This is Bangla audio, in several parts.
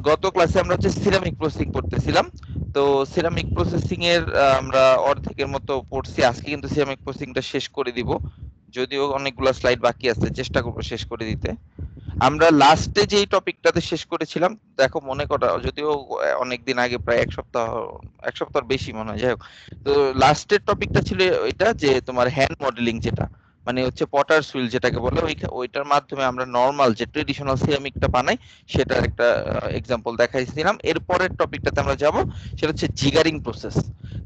গত ক্লাসে আমরা হচ্ছে সিরামিক প্রসেসিং করতেছিলাম। তো সিরামিক প্রসেসিং এর আমরা অর্ধেকের মতো পড়ছি। আজকে কিন্তু সিরামিক প্রসেসিংটা শেষ করে দিব, যদিও অনেকগুলো স্লাইড বাকি আছে, চেষ্টা করবো শেষ করে দিতে। আমরা লাস্টে যেই টপিকটাতে শেষ করেছিলাম, দেখো মনে করা, যদিও অনেকদিন আগে, প্রায় এক সপ্তাহ বেশি মনে হয়, যাই হোক। তো লাস্টের টপিকটা ছিল এটা, যে তোমার হ্যান্ড মডেলিং, যেটা মানে হচ্ছে পটার সুইল যেটাকে বলে, ওইটার মাধ্যমে আমরা নর্মাল যে ট্রেডিশনাল সিরামিকটা বানাই সেটার একটা এক্সাম্পল দেখাইছিলাম। এরপরের টপিকটাতে আমরা যাব, সেটা হচ্ছে জিগারিং প্রসেস।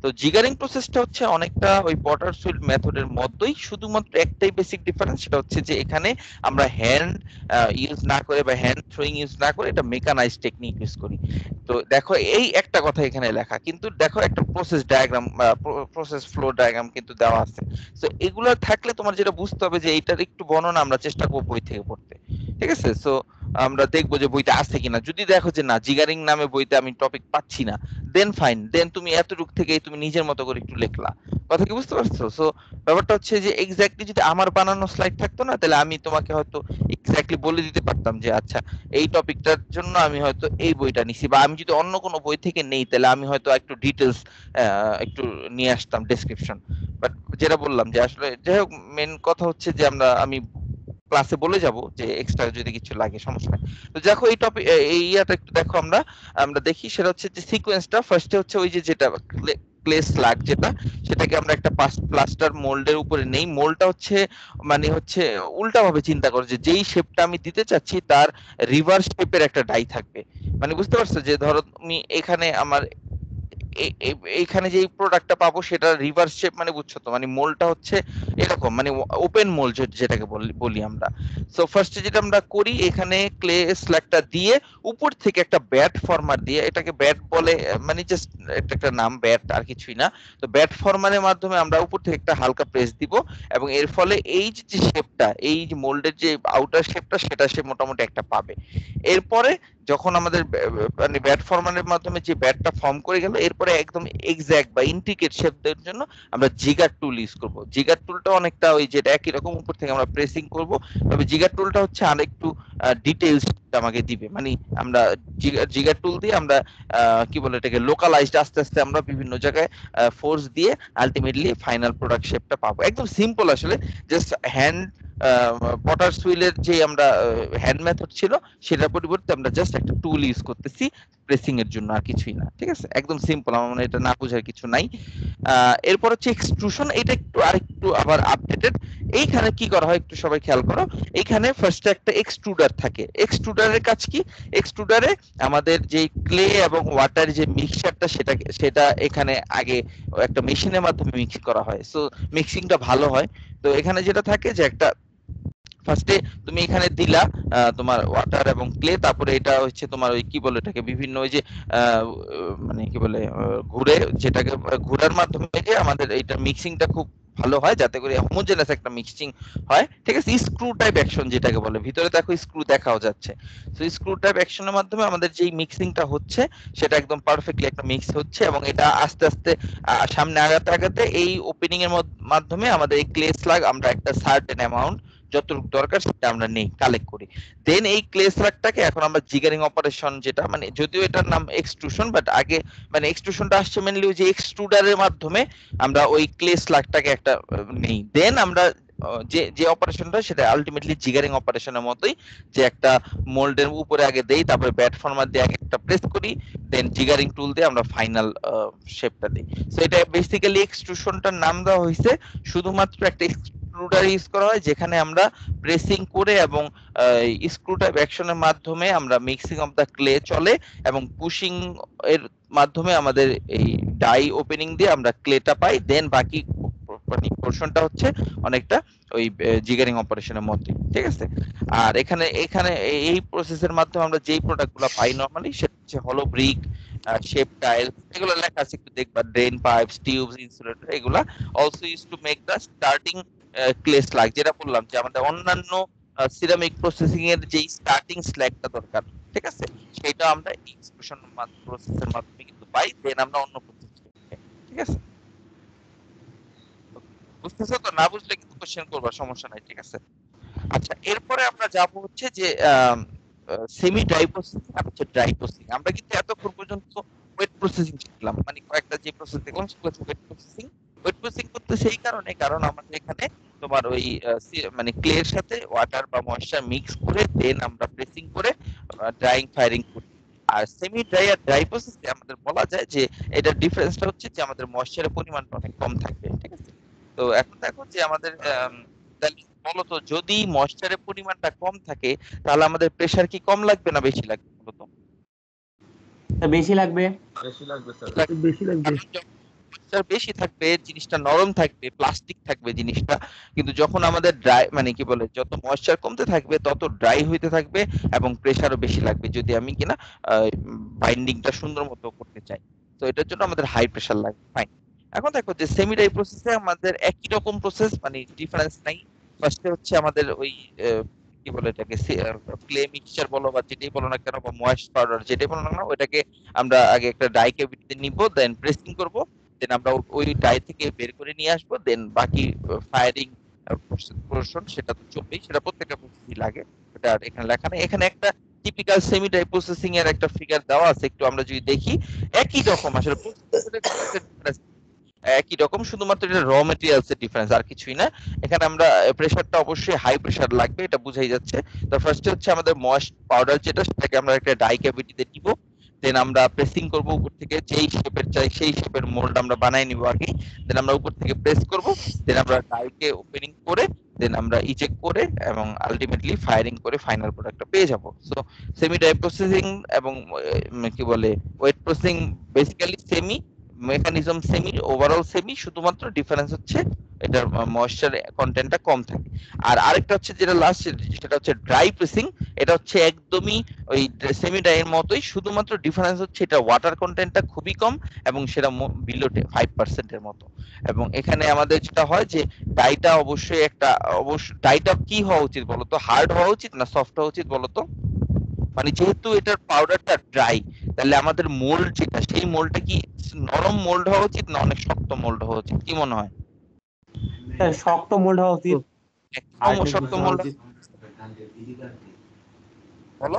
তো জিগারিং প্রসেসটা হচ্ছে অনেকটা ওই পটার সুইল মেথডের মতোই, শুধুমাত্র একটাই বেসিক ডিফারেন্স, সেটা হচ্ছে যে এখানে আমরা হ্যান্ড ইউজ না করে বা হ্যান্ড থ্রোয়িং ইউজ না করে এটা মেকানাইজ টেকনিক ইউজ করি। তো দেখো এই একটা কথা এখানে লেখা, কিন্তু দেখো একটা প্রসেস ডায়াগ্রাম বা প্রসেস ফ্লো ডায়াগ্রাম কিন্তু দেওয়া আছে। তো এগুলো থাকলে তোমার যেটা বুঝতে হবে যে এইটার একটু বর্ণনা আমরা চেষ্টা করবো বই থেকে পড়তে। ঠিক আছে? সো আমরা দেখবো যে বইতে আছে কিনা। যদি দেখো যে না, জিগারিং নামে বইতে আমি টপিক পাচ্ছি না, দেন ফাইন, দেন তুমি এতটুক থেকে তুমি নিজের মতো করে একটু লিখলা। কথা কি বুঝতে পারছো? সো ব্যাপারটা হচ্ছে যে এক্স্যাক্টলি যদি আমার বানানো স্লাইড থাকতো না, তাহলে আমি তোমাকে হয়তো এক্স্যাক্টলি বলে দিতে পারতাম যে আচ্ছা, এই টপিকটার জন্য আমি হয়তো এই বইটা নিছি, বা আমি যদি অন্য কোনো বই থেকে নেই তাহলে আমি হয়তো একটু ডিটেলস একটু নিয়ে আসতাম ডেসক্রিপশন। বাট যেটা বললাম যে আসলে যাই হোক, মেন কথা হচ্ছে যে আমি ক্লাসে বলে যাব যে এক্সট্রা যদি কিছু লাগে সমস্যা নাই। তো দেখো এই টপিক, এই ইয়াটা একটু দেখো, আমরা আমরা দেখি সেটা হচ্ছে যে সিকোয়েন্সটা ফার্স্টে হচ্ছে ওই যে যেটা ক্লে স্লাগ যেটা, সেটাকে আমরা একটা প্লাস্টার মোল্ডের উপরে নেই। মোল্ডটা হচ্ছে মানে হচ্ছে উল্টা ভাবে চিন্তা করো, যে যেই শেপটা আমি দিতে চাচ্ছি তার রিভার্স শেপের একটা ডাই থাকবে। মানে বুঝতে পারছো, যে ধরো তুমি এখানে আমার এইখানে যে প্রোডাক্টটা পাবো সেটা রিভার্স শেপ, মানে বুঝছো তো, মানে মোলটা হচ্ছে এরকম, মানে ওপেন মোল যেটাকে বলি আমরা। সো ফার্স্টে যেটা আমরা করি, এখানে ক্লে স্ল্যাগটা দিয়ে উপর থেকে একটা ব্যাট ফর্মার দিয়ে, এটাকে ব্যাট বলে, মানে জাস্ট এটা একটা নাম, ব্যাট আর কিছুই না। তো ব্যাট ফর্মারের মাধ্যমে আমরা উপর থেকে একটা হালকা প্রেস দিব, এবং এর ফলে এই যে শেপটা, এই যে মোল্ডের যে আউটার শেপটা, সেটা সে মোটামুটি একটা পাবে। এরপরে যখন আমাদের মানে ব্যাট ফর্মারের মাধ্যমে যে ব্যাটটা ফর্ম করে গেল, এরপরে একদম এক্সাক্ট বা ইন্ট্রিকেট শেপ দেওয়ার জন্য আমরা জিগার টুল ইউজ করব। জিগার টুলটা অনেকটা ওই যেটা একই রকম, উপর থেকে আমরা প্রেসিং করব। তবে জিগার টুলটা হচ্ছে আরেকটু ডিটেইলস আমাকে দিবে, মানে আমরা জিগার টুল দিয়ে আমরা কি বলে এটাকে, লোকালাইজড, আস্তে আস্তে আমরা বিভিন্ন জায়গায় ফোর্স দিয়ে আলটিমেটলি ফাইনাল প্রোডাক্ট শেপটা পাবো। একদম সিম্পল আসলে, জাস্ট হ্যান্ড পটার সুইলের যে আমরা হ্যান্ড মেথড ছিল, সেটার পরিবর্তে আমরা জাস্ট একটা টুল ইউজ করতেছি প্রেসিং এর জন্য, আর কিছুই না। ঠিক আছে? একদম সিম্পল, আমার মনে হয় এটা না বোঝার কিছু নাই। এরপর হচ্ছে এক্সট্রুশন, এটা একটু আরেকটু আবার আপডেটেড। এইখানে কি করা হয় একটু সবাই খেয়াল করো। এইখানে ফার্স্টে একটা এক্সট্রুডার থাকে। এক্সট্রুডারের কাজ কি? এক্সট্রুডারে আমাদের যে ক্লে এবং ওয়াটার যে মিক্সচারটা, সেটা এখানে আগে একটা মেশিনের মাধ্যমে মিক্স করা হয়, সো মিক্সিংটা ভালো হয়। তো এখানে যেটা থাকে যে একটা ফার্স্টে তুমি এখানে দিলা তোমার ওয়াটার এবং ক্লে, তারপরে এটা হচ্ছে তোমার ওই কি বলে এটাকে, বিভিন্ন ওই যে মানে কি বলে, ঘুরে, যেটাকে ঘুরার মাধ্যমে যে আমাদের এইটা মিক্সিংটা খুব ভালো হয়, যাতে করে হোমোজেনাস একটা মিক্সিং হয়। ঠিক আছে? স্ক্রু টাইপ অ্যাকশন যেটাকে বলে, ভিতরে দেখো স্ক্রু দেখাও যাচ্ছে। তো স্ক্রু টাইপ অ্যাকশনের মাধ্যমে আমাদের যেই মিক্সিংটা হচ্ছে, সেটা একদম পারফেক্টলি একটা মিক্স হচ্ছে, এবং এটা আস্তে আস্তে সামনে আগাতে আগাতে এই ওপেনিং এর মাধ্যমে আমাদের এই ক্লে স্লাগ আমরা একটা সার্টেন অ্যামাউন্ট যতটুকু দরকার সেটা আমরা নেই, কালেক্ট করি। দেন এই ক্লে স্লাগটাকে এখন আমরা জিগারিং অপারেশন, যেটা মানে যদিও এটার নাম এক্সট্রুশন, বাট আগে মানে এক্সট্রুশনটা আসছে মেনলি ওই যে এক্সট্রুডারের মাধ্যমে আমরা ওই ক্লে স্লাগটাকে একটা নেই। দেন আমরা যে যে অপারেশনটা, সেটা আলটিমেটলি জিগারিং অপারেশনের মতোই, যে একটা মোল্ডের উপরে আগে দেই, তারপরে ব্যাট ফর্মার দিয়ে আগে একটা প্রেস করি, দেন জিগারিং টুল দিয়ে আমরা ফাইনাল শেপটা দিই। সো এটা বেসিক্যালি এক্সট্রুশনটার নাম দেওয়া হয়েছে শুধুমাত্র একটা এক্সট্রুডার ইউজ করা হয়, যেখানে আমরা প্রেসিং করে এবং স্ক্রু টাইপ অ্যাকশনের মাধ্যমে আমরা মিক্সিং অফ দা ক্লে চলে, এবং পুশিং এর মাধ্যমে আমাদের এই ডাই ওপেনিং দিয়ে আমরা ক্লেটা পাই। দেন বাকি মানে পোর্শনটা হচ্ছে অনেকটা ওই জিগারিং অপারেশনের মতোই। ঠিক আছে? আর এখানে এখানে এই প্রসেসের মাধ্যমে আমরা যেই প্রোডাক্টগুলো পাই নরমালি, সেটা হচ্ছে হলো ব্রিক, শেপ টাইল, এগুলো লেখা আছে, একটু দেখবা, ড্রেন পাইপস, টিউবস, ইনসুলেটর, এগুলা also use to make the starting clay slug. যেটা বললাম যে আমাদের অন্যান্য সিরামিক প্রসেসিং এর যেই স্টার্টিং স্ল্যাগটা দরকার, ঠিক আছে, সেটা আমরা এক্সপ্রেশন প্রসেসের মাধ্যমে কিন্তু পাই, দেন আমরা অন্য প্রসেস। ঠিক আছে? বুঝতেছো তো? না বুঝলে কিন্তু কোশ্চেন করবা, সমস্যা নাই। ঠিক আছে? আচ্ছা, এরপরে আমরা যাব হচ্ছে যে সেমি ড্রাই প্রসেসিং আর হচ্ছে ড্রাই প্রসেসিং। আমরা কিন্তু এতক্ষণ পর্যন্ত ওয়েট প্রসেসিং শিখলাম, মানে কয়েকটা যে প্রসেস দেখলাম সেগুলো হচ্ছে ওয়েট প্রসেসিং। ওয়েট প্রসেসিং করতে সেই কারণে, কারণ আমাদের এখানে তোমার ওই মানে ক্লে এর সাথে ওয়াটার বা ময়েশ্চার মিক্স করে দেন আমরা প্রেসিং করে ড্রাইং ফায়ারিং করি। আর সেমি ড্রাই আর ড্রাই প্রসেসে আমাদের বলা যায় যে এটার ডিফারেন্সটা হচ্ছে যে আমাদের ময়েশ্চারের পরিমাণটা অনেক কম থাকবে, ঠিক আছে? তো এখন দেখো যে আমাদের তাহলে বলো তো, যদি ময়েশ্চারের পরিমাণটা কম থাকে তাহলে আমাদের প্রেসার কি কম লাগবে না বেশি লাগবে বলো তো? বেশি লাগবে। বেশি লাগবে স্যার। বেশি লাগবে। কারণ যখন ময়েশ্চার বেশি থাকবে জিনিসটা নরম থাকবে, প্লাস্টিক থাকবে জিনিসটা, কিন্তু যখন আমাদের ড্রাই মানে কি বলে যত ময়েশ্চার কমতে থাকবে তত ড্রাই হইতে থাকবে এবং প্রেসারও বেশি লাগবে যদি আমি কিনা বাইন্ডিংটা সুন্দর মতো করতে চাই। তো এটার জন্য আমাদের হাই প্রেসার লাগবে, ফাইন। এখন দেখো যে সেমি ড্রাই প্রসেসে আমাদের একই রকম প্রসেস, মানে ডিফারেন্স নাই। ফার্স্টে হচ্ছে আমাদের ওই কি বলে এটাকে ক্লে মিক্সচার বলো বা যেটাই বলো না কেন, বা ময়েস্ট পাউডার যেটাই বলো না কেন, ওইটাকে আমরা আগে একটা ডাই ক্যাভিটিতে নিব, দেন প্রেসিং করব, দেন আমরা ওই ডাই থেকে বের করে নিয়ে আসবো, দেন বাকি ফায়ারিং পোর্শন সেটা তো চলবেই, সেটা প্রত্যেকটা প্রসেসই লাগে, এটা আর এখানে লেখা নেই। এখানে একটা টিপিক্যাল সেমি ড্রাই প্রসেসিং এর একটা ফিগার দেওয়া আছে, একটু আমরা যদি দেখি একই রকম আসলে একই রকম, শুধুমাত্র এটা র মেটেরিয়ালস এর ডিফারেন্স আর কিছুই না। এখানে আমরা প্রেসারটা অবশ্যই হাই প্রেসার লাগবে, এটা বুঝাই যাচ্ছে। তো ফার্স্টে হচ্ছে আমাদের ময়েস্ট পাউডার যেটা, সেটাকে আমরা একটা ডাই ক্যাভিটিতে দিব, দেন আমরা প্রেসিং করব উপর থেকে, যেই শেপের চাই সেই শেপের মোল্ড আমরা বানাই নিব আগে, দেন আমরা উপর থেকে প্রেস করব, দেন আমরা ডাইকে ওপেনিং করে দেন আমরা ইজেক্ট করে এবং আলটিমেটলি ফায়ারিং করে ফাইনাল প্রোডাক্টটা পেয়ে যাব। সো সেমি ড্রাই প্রসেসিং এবং কি বলে wait processing basically semi, mechanism semi, overall semi, শুধুমাত্র ডিফারেন্স হচ্ছে এটার ময়েশ্চার কন্টেন্টটা কম থাকে। আর আরেকটা হচ্ছে যেটা লাস্ট, সেটা হচ্ছে ড্রাই প্রেসিং। এটা হচ্ছে একদমই ওই সেমি ড্রাই এর মতোই, শুধুমাত্র ডিফারেন্স হচ্ছে এটা ওয়াটার কন্টেন্টটা খুবই কম এবং সেটা বিলো 5% এর মতো। এবং এখানে আমাদের যেটা হয় যে ডাইটা অবশ্যই একটা, অবশ্যই ডাইটা কি হওয়া উচিত বলতো, হার্ড হওয়া উচিত না সফট হওয়া উচিত বলতো? মানে যেহেতু এটার পাউডারটা ড্রাই, তাহলে আমাদের মোল্ড যেটা, সেই মোল্ডটা কি নরম মোল্ড হওয়া উচিত না অনেক শক্ত মোল্ড হওয়া উচিত, কি মনে হয়? শক্ত মোল্ড হওয়া উচিত। একদম শক্ত মোল্ড বলো,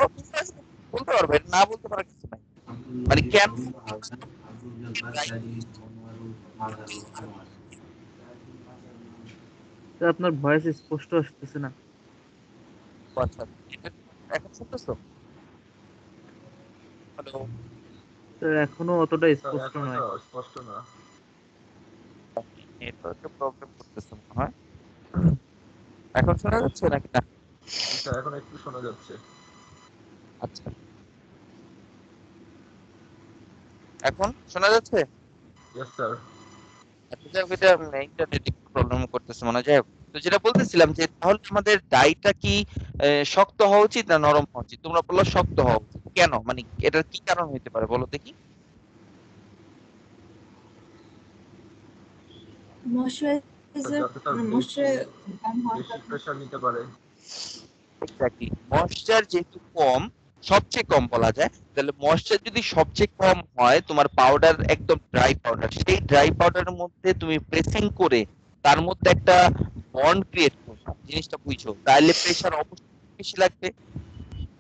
বলতে পারবে না, বলতে পারার কিছু নাই। মানে কেন আপনার ভয়েস স্পষ্ট আসতেছে না। আচ্ছা, এখন শুনতেছো? হ্যালো, স্যার এখনো অতটা স্যার স্পষ্ট এখনো নয়। তো স্পষ্ট না। নেটওয়ার্কে প্রবলেম করতেছে মনে হয়। এখন শোনা যাচ্ছে নাকি না? স্যার এখন একটু শোনা যাচ্ছে। আচ্ছা, এখন শোনা যাচ্ছে? Yes sir. আচ্ছা, যাই হোক, এটা ইন্টারনেট একটু প্রবলেম করতেছে মনে হয়। যাই হোক, তো যেটা বলতেছিলাম যে তাহলে আমাদের ডাইটা কি শক্ত হওয়া উচিত না নরম হওয়া উচিত? তোমরা বললো শক্ত হওয়া উচিত, কেন? মানে এটার কি কারণ হইতে পারে বলো দেখি। যাতে তার বেশি প্রেসার নিতে পারে। এক্স্যাক্টলি, ময়েশ্চার যেহেতু কম, সবচেয়ে কম বলা যায়, তাহলে ময়েশ্চার যদি সবচেয়ে কম হয়, তোমার পাউডার একদম ড্রাই পাউডার, সেই ড্রাই পাউডারের মধ্যে তুমি প্রেসিং করে তার মধ্যে একটা বন্ড ক্রিয়েট করো, জিনিসটা বুঝছো? তাহলে প্রেসার অবশ্যই বেশি লাগবে।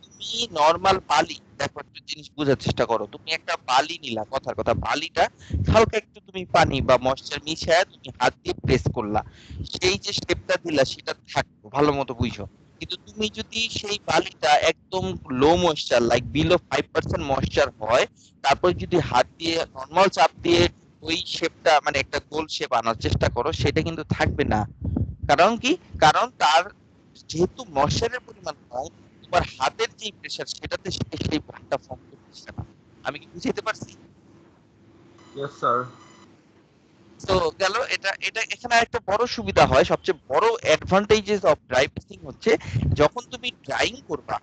তুমি নর্মাল বালি দেখো, একটা জিনিস বোঝার চেষ্টা করো, তুমি একটা বালি নিলা, কথার কথা, বালিটা হালকা একটু তুমি পানি বা ময়েশ্চার মিশায় তুমি হাত দিয়ে প্রেস করলা, সেই যে শেপটা দিলা সেটা থাকবে ভালো মতো, বুঝছো? কিন্তু তুমি যদি সেই বালিটা একদম লো ময়েশ্চার, লাইক বিলো 5% ময়েশ্চার হয়, তারপর যদি হাত দিয়ে নর্মাল চাপ দিয়ে ওই শেপটা মানে একটা গোল শেপ আনার চেষ্টা করো, সেটা কিন্তু থাকবে না। কারণ কি? কারণ তার যেহেতু ময়েশ্চারের পরিমাণ কম, তোমার হাতের যে প্রেসার সেটাতে সেই বলটা ফর্ম করতেছে না। আমি কি বুঝাইতে পারছি? Yes sir. তো গেল এটা, এটা এখানে একটা বড় সুবিধা হয়, সবচেয়ে বড় অ্যাডভান্টেজেস অফ ড্রাই প্রেসিং হচ্ছে যখন তুমি ড্রাইং করবা,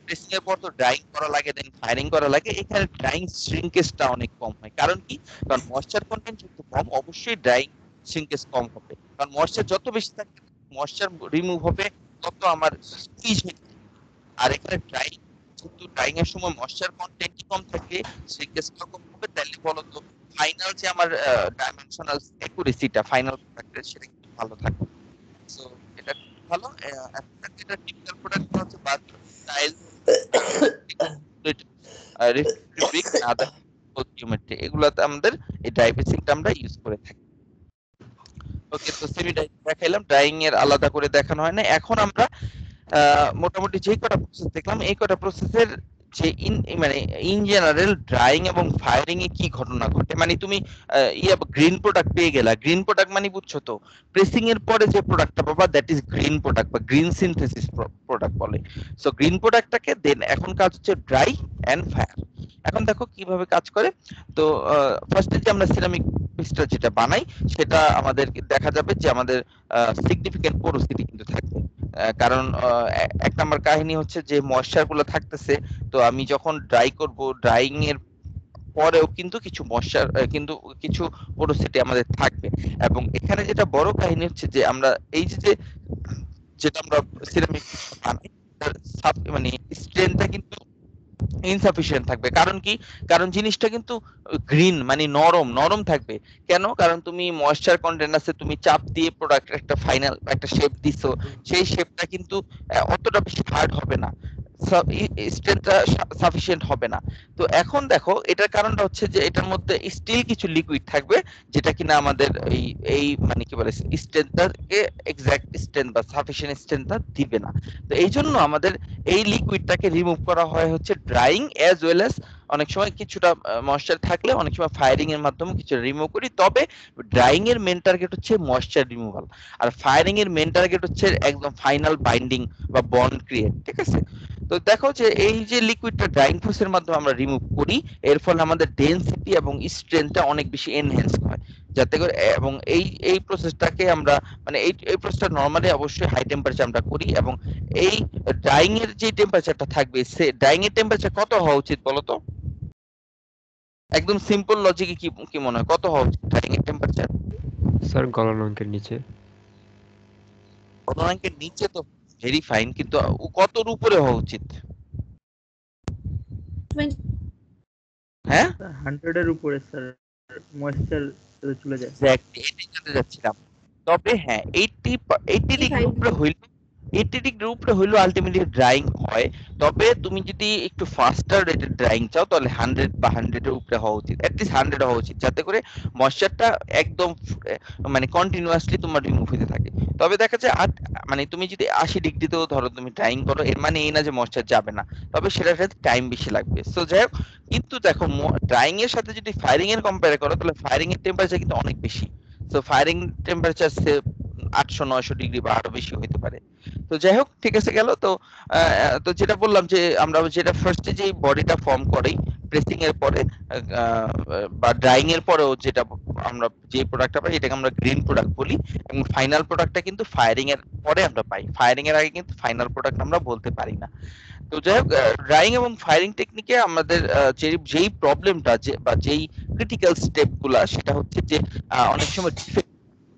প্রেসিং এর পর তো ড্রাইং করা লাগে, দেন ফায়ারিং করা লাগে, এখানে ড্রাইং শ্রিঙ্কেজটা অনেক কম হয়। কারণ কি? কারণ ময়েশ্চার কন্টেন্ট যত কম, অবশ্যই ড্রাইং শ্রিঙ্কেজ কম হবে, কারণ ময়েশ্চার যত বেশি থাকবে ময়েশ্চার রিমুভ হবে তত আমার স্কুইজ হয়ে যাবে। আর এখানে ড্রাইং, যেহেতু ড্রাইং এর সময় ময়েশ্চার কন্টেন্ট কম থাকে, শ্রিঙ্কেজটা কম হবে, তাহলে বলতো ফাইনাল যে আমার ডাইমেনশনাল অ্যাকুরেসিটা ফাইনাল প্রোডাক্টের সেটা কিন্তু ভালো থাকবে। সো এটা খুব ভালো। এখন এটা টিপিক্যাল প্রোডাক্ট হচ্ছে বাথরুম টাইল রিফ্রিক আদার জিওমেট্রি, এগুলাতে আমাদের এই ডাই বেসিকটা আমরা ইউজ করে থাকি। ওকে, তো সেমি ডাই দেখাইলাম, ড্রাইং এর আলাদা করে দেখানো হয় না। এখন আমরা মোটামুটি যে কটা প্রসেস দেখলাম, এই কটা প্রসেসের যে মানে ইন জেনারেল ড্রাইং এবং ফায়ারিং এ কি ঘটনা ঘটে, মানে তুমি গ্রিন প্রোডাক্ট পেয়ে গেলা। গ্রিন প্রোডাক্ট মানে বুঝছো তো, প্রেসিং এর পরে যে প্রোডাক্টটা পাবা দ্যাট ইজ গ্রিন প্রোডাক্ট বা গ্রিন সিনথেসিস প্রোডাক্ট বলে। সো গ্রিন প্রোডাক্টটাকে দেন এখন কাজ হচ্ছে ড্রাই এন্ড ফায়ার। এখন দেখো কিভাবে কাজ করে। তো ফার্স্টে যে আমরা সিরামিক পিসটা যেটা বানাই, সেটা আমাদের দেখা যাবে যে আমাদের সিগনিফিকেন্ট পোরোসিটি কিন্তু থাকবে। কারণ এক নাম্বার কাহিনী হচ্ছে যে ময়েশ্চার গুলো থাকতেছে, তো আমি যখন ড্রাই করব, ড্রাইং এর পরেও কিন্তু কিছু ময়েশ্চার কিন্তু কিছু পোরোসিটি আমাদের থাকবে। এবং এখানে যেটা বড় কাহিনী হচ্ছে যে আমরা এই যে যেটা আমরা সিরামিক বানাই, তার মানে স্ট্রেনথটা কিন্তু ইনসাফিসিয়েন্ট থাকবে। কারণ কি, কারণ জিনিসটা কিন্তু গ্রিন মানে নরম নরম থাকবে। কেন? কারণ তুমি ময়েশ্চার কন্টেন্ট আছে, তুমি চাপ দিয়ে প্রোডাক্ট একটা ফাইনাল একটা শেপ দিছো, সেই শেপটা কিন্তু অতটা বেশি হার্ড হবে না, স্ট্রেংথটা সাফিসিয়েন্ট হবে না। তো এখন দেখো এটার কারণটা হচ্ছে যে এটার মধ্যে স্টিল কিছু লিকুইড থাকবে, যেটা কিনা আমাদের এই এই মানে কি বলে স্ট্রেংথটাকে এক্সাক্ট স্ট্রেংথ বা সাফিসিয়েন্ট স্ট্রেংথটা দিবে না। তো এই জন্য আমাদের এই লিকুইডটাকে রিমুভ করা হয় হচ্ছে ড্রাইং অ্যাজ ওয়েল অ্যাজ অনেক সময় কিছুটা ময়েশ্চার থাকলে অনেক সময় ফায়ারিং এর মাধ্যমে কিছু রিমুভ করি। তবে ড্রাইং এর মেন টার্গেট হচ্ছে ময়েশ্চার রিমুভাল, আর ফায়ারিং এর মেন টার্গেট হচ্ছে একদম ফাইনাল বাইন্ডিং বা বন্ড ক্রিয়েট। ঠিক আছে, তো দেখো যে এই যে লিকুইডটা ড্রাইং প্রসেসের মাধ্যমে আমরা রিমুভ করি, এর ফলে আমাদের ডেনসিটি এবং স্ট্রেংথটা অনেক বেশি এনহ্যান্স হয়, যাতে করে এবং এই প্রসেসটাকে আমরা মানে এই প্রসেসটা নরমালি অবশ্যই হাই টেম্পারেচার আমরা করি। এবং এই ড্রাইং এর যে টেম্পারেচারটা থাকবে, সে ড্রাইং এর টেম্পারেচার কত হওয়া উচিত বলো তো? একদম সিম্পল লজিকে কি কি মনে হয় কত হওয়া উচিত ড্রাইং এর টেম্পারেচার? স্যার গলন অঙ্কের নিচে। গলনাঙ্কের নিচে তো ভেরি ফাইন, কিন্তু কতর উপরে হওয়া উচিত? হ্যাঁ 100 এর উপরে স্যার ময়েশ্চার চলে যায়। এক্স্যাক্টলি, এটাই জানতে যাচ্ছিলাম। তবে হ্যাঁ 80 ডিগ্রির উপরে হইলে 80 ডিগ্রির উপরে হইলেও আলটিমেটলি ড্রাইং হয়। তবে তুমি যদি একটু ফাস্টার রেটেড ড্রাইং চাও, তাহলে 100 বা 100 এর উপরে হওয়া উচিত, অ্যাটলিস্ট 100 হওয়া উচিত, যাতে করে ময়েশ্চারটা একদম মানে কন্টিনিউয়াসলি তোমার রিমুভ হতে থাকে। তবে দেখা যায় মানে তুমি যদি 80 ডিগ্রিতেও ধরো তুমি ড্রাইং করো, এর মানে এই না যে ময়েশ্চার যাবে না, তবে সেটার সাথে টাইম বেশি লাগবে। সো যাই হোক, কিন্তু দেখো ড্রাইং এর সাথে যদি ফায়ারিং এর কম্পেয়ার করো, তাহলে ফায়ারিং এর টেম্পারেচার কিন্তু অনেক বেশি। সো ফায়ারিং টেম্পারেচার 800-900 ডিগ্রি বা আরো বেশি হতে পারে। তো যাই হোক, ঠিক আছে গেল। তো তো যেটা বললাম যে আমরা যেটা ফার্স্টে যে বডিটা ফর্ম করি প্রেসিং এর পরে বা ড্রাইং এর পরেও, যেটা আমরা যে প্রোডাক্টটা পাই এটাকে আমরা গ্রিন প্রোডাক্ট বলি, এবং ফাইনাল প্রোডাক্টটা কিন্তু ফায়ারিং এর পরে আমরা পাই। ফায়ারিং এর আগে কিন্তু ফাইনাল প্রোডাক্ট আমরা বলতে পারি না। তো যাই হোক, ড্রাইং এবং ফায়ারিং টেকনিকে আমাদের যেই প্রবলেমটা বা যেই ক্রিটিক্যাল স্টেপ গুলা, সেটা হচ্ছে যে অনেক সময় ডিফেক্ট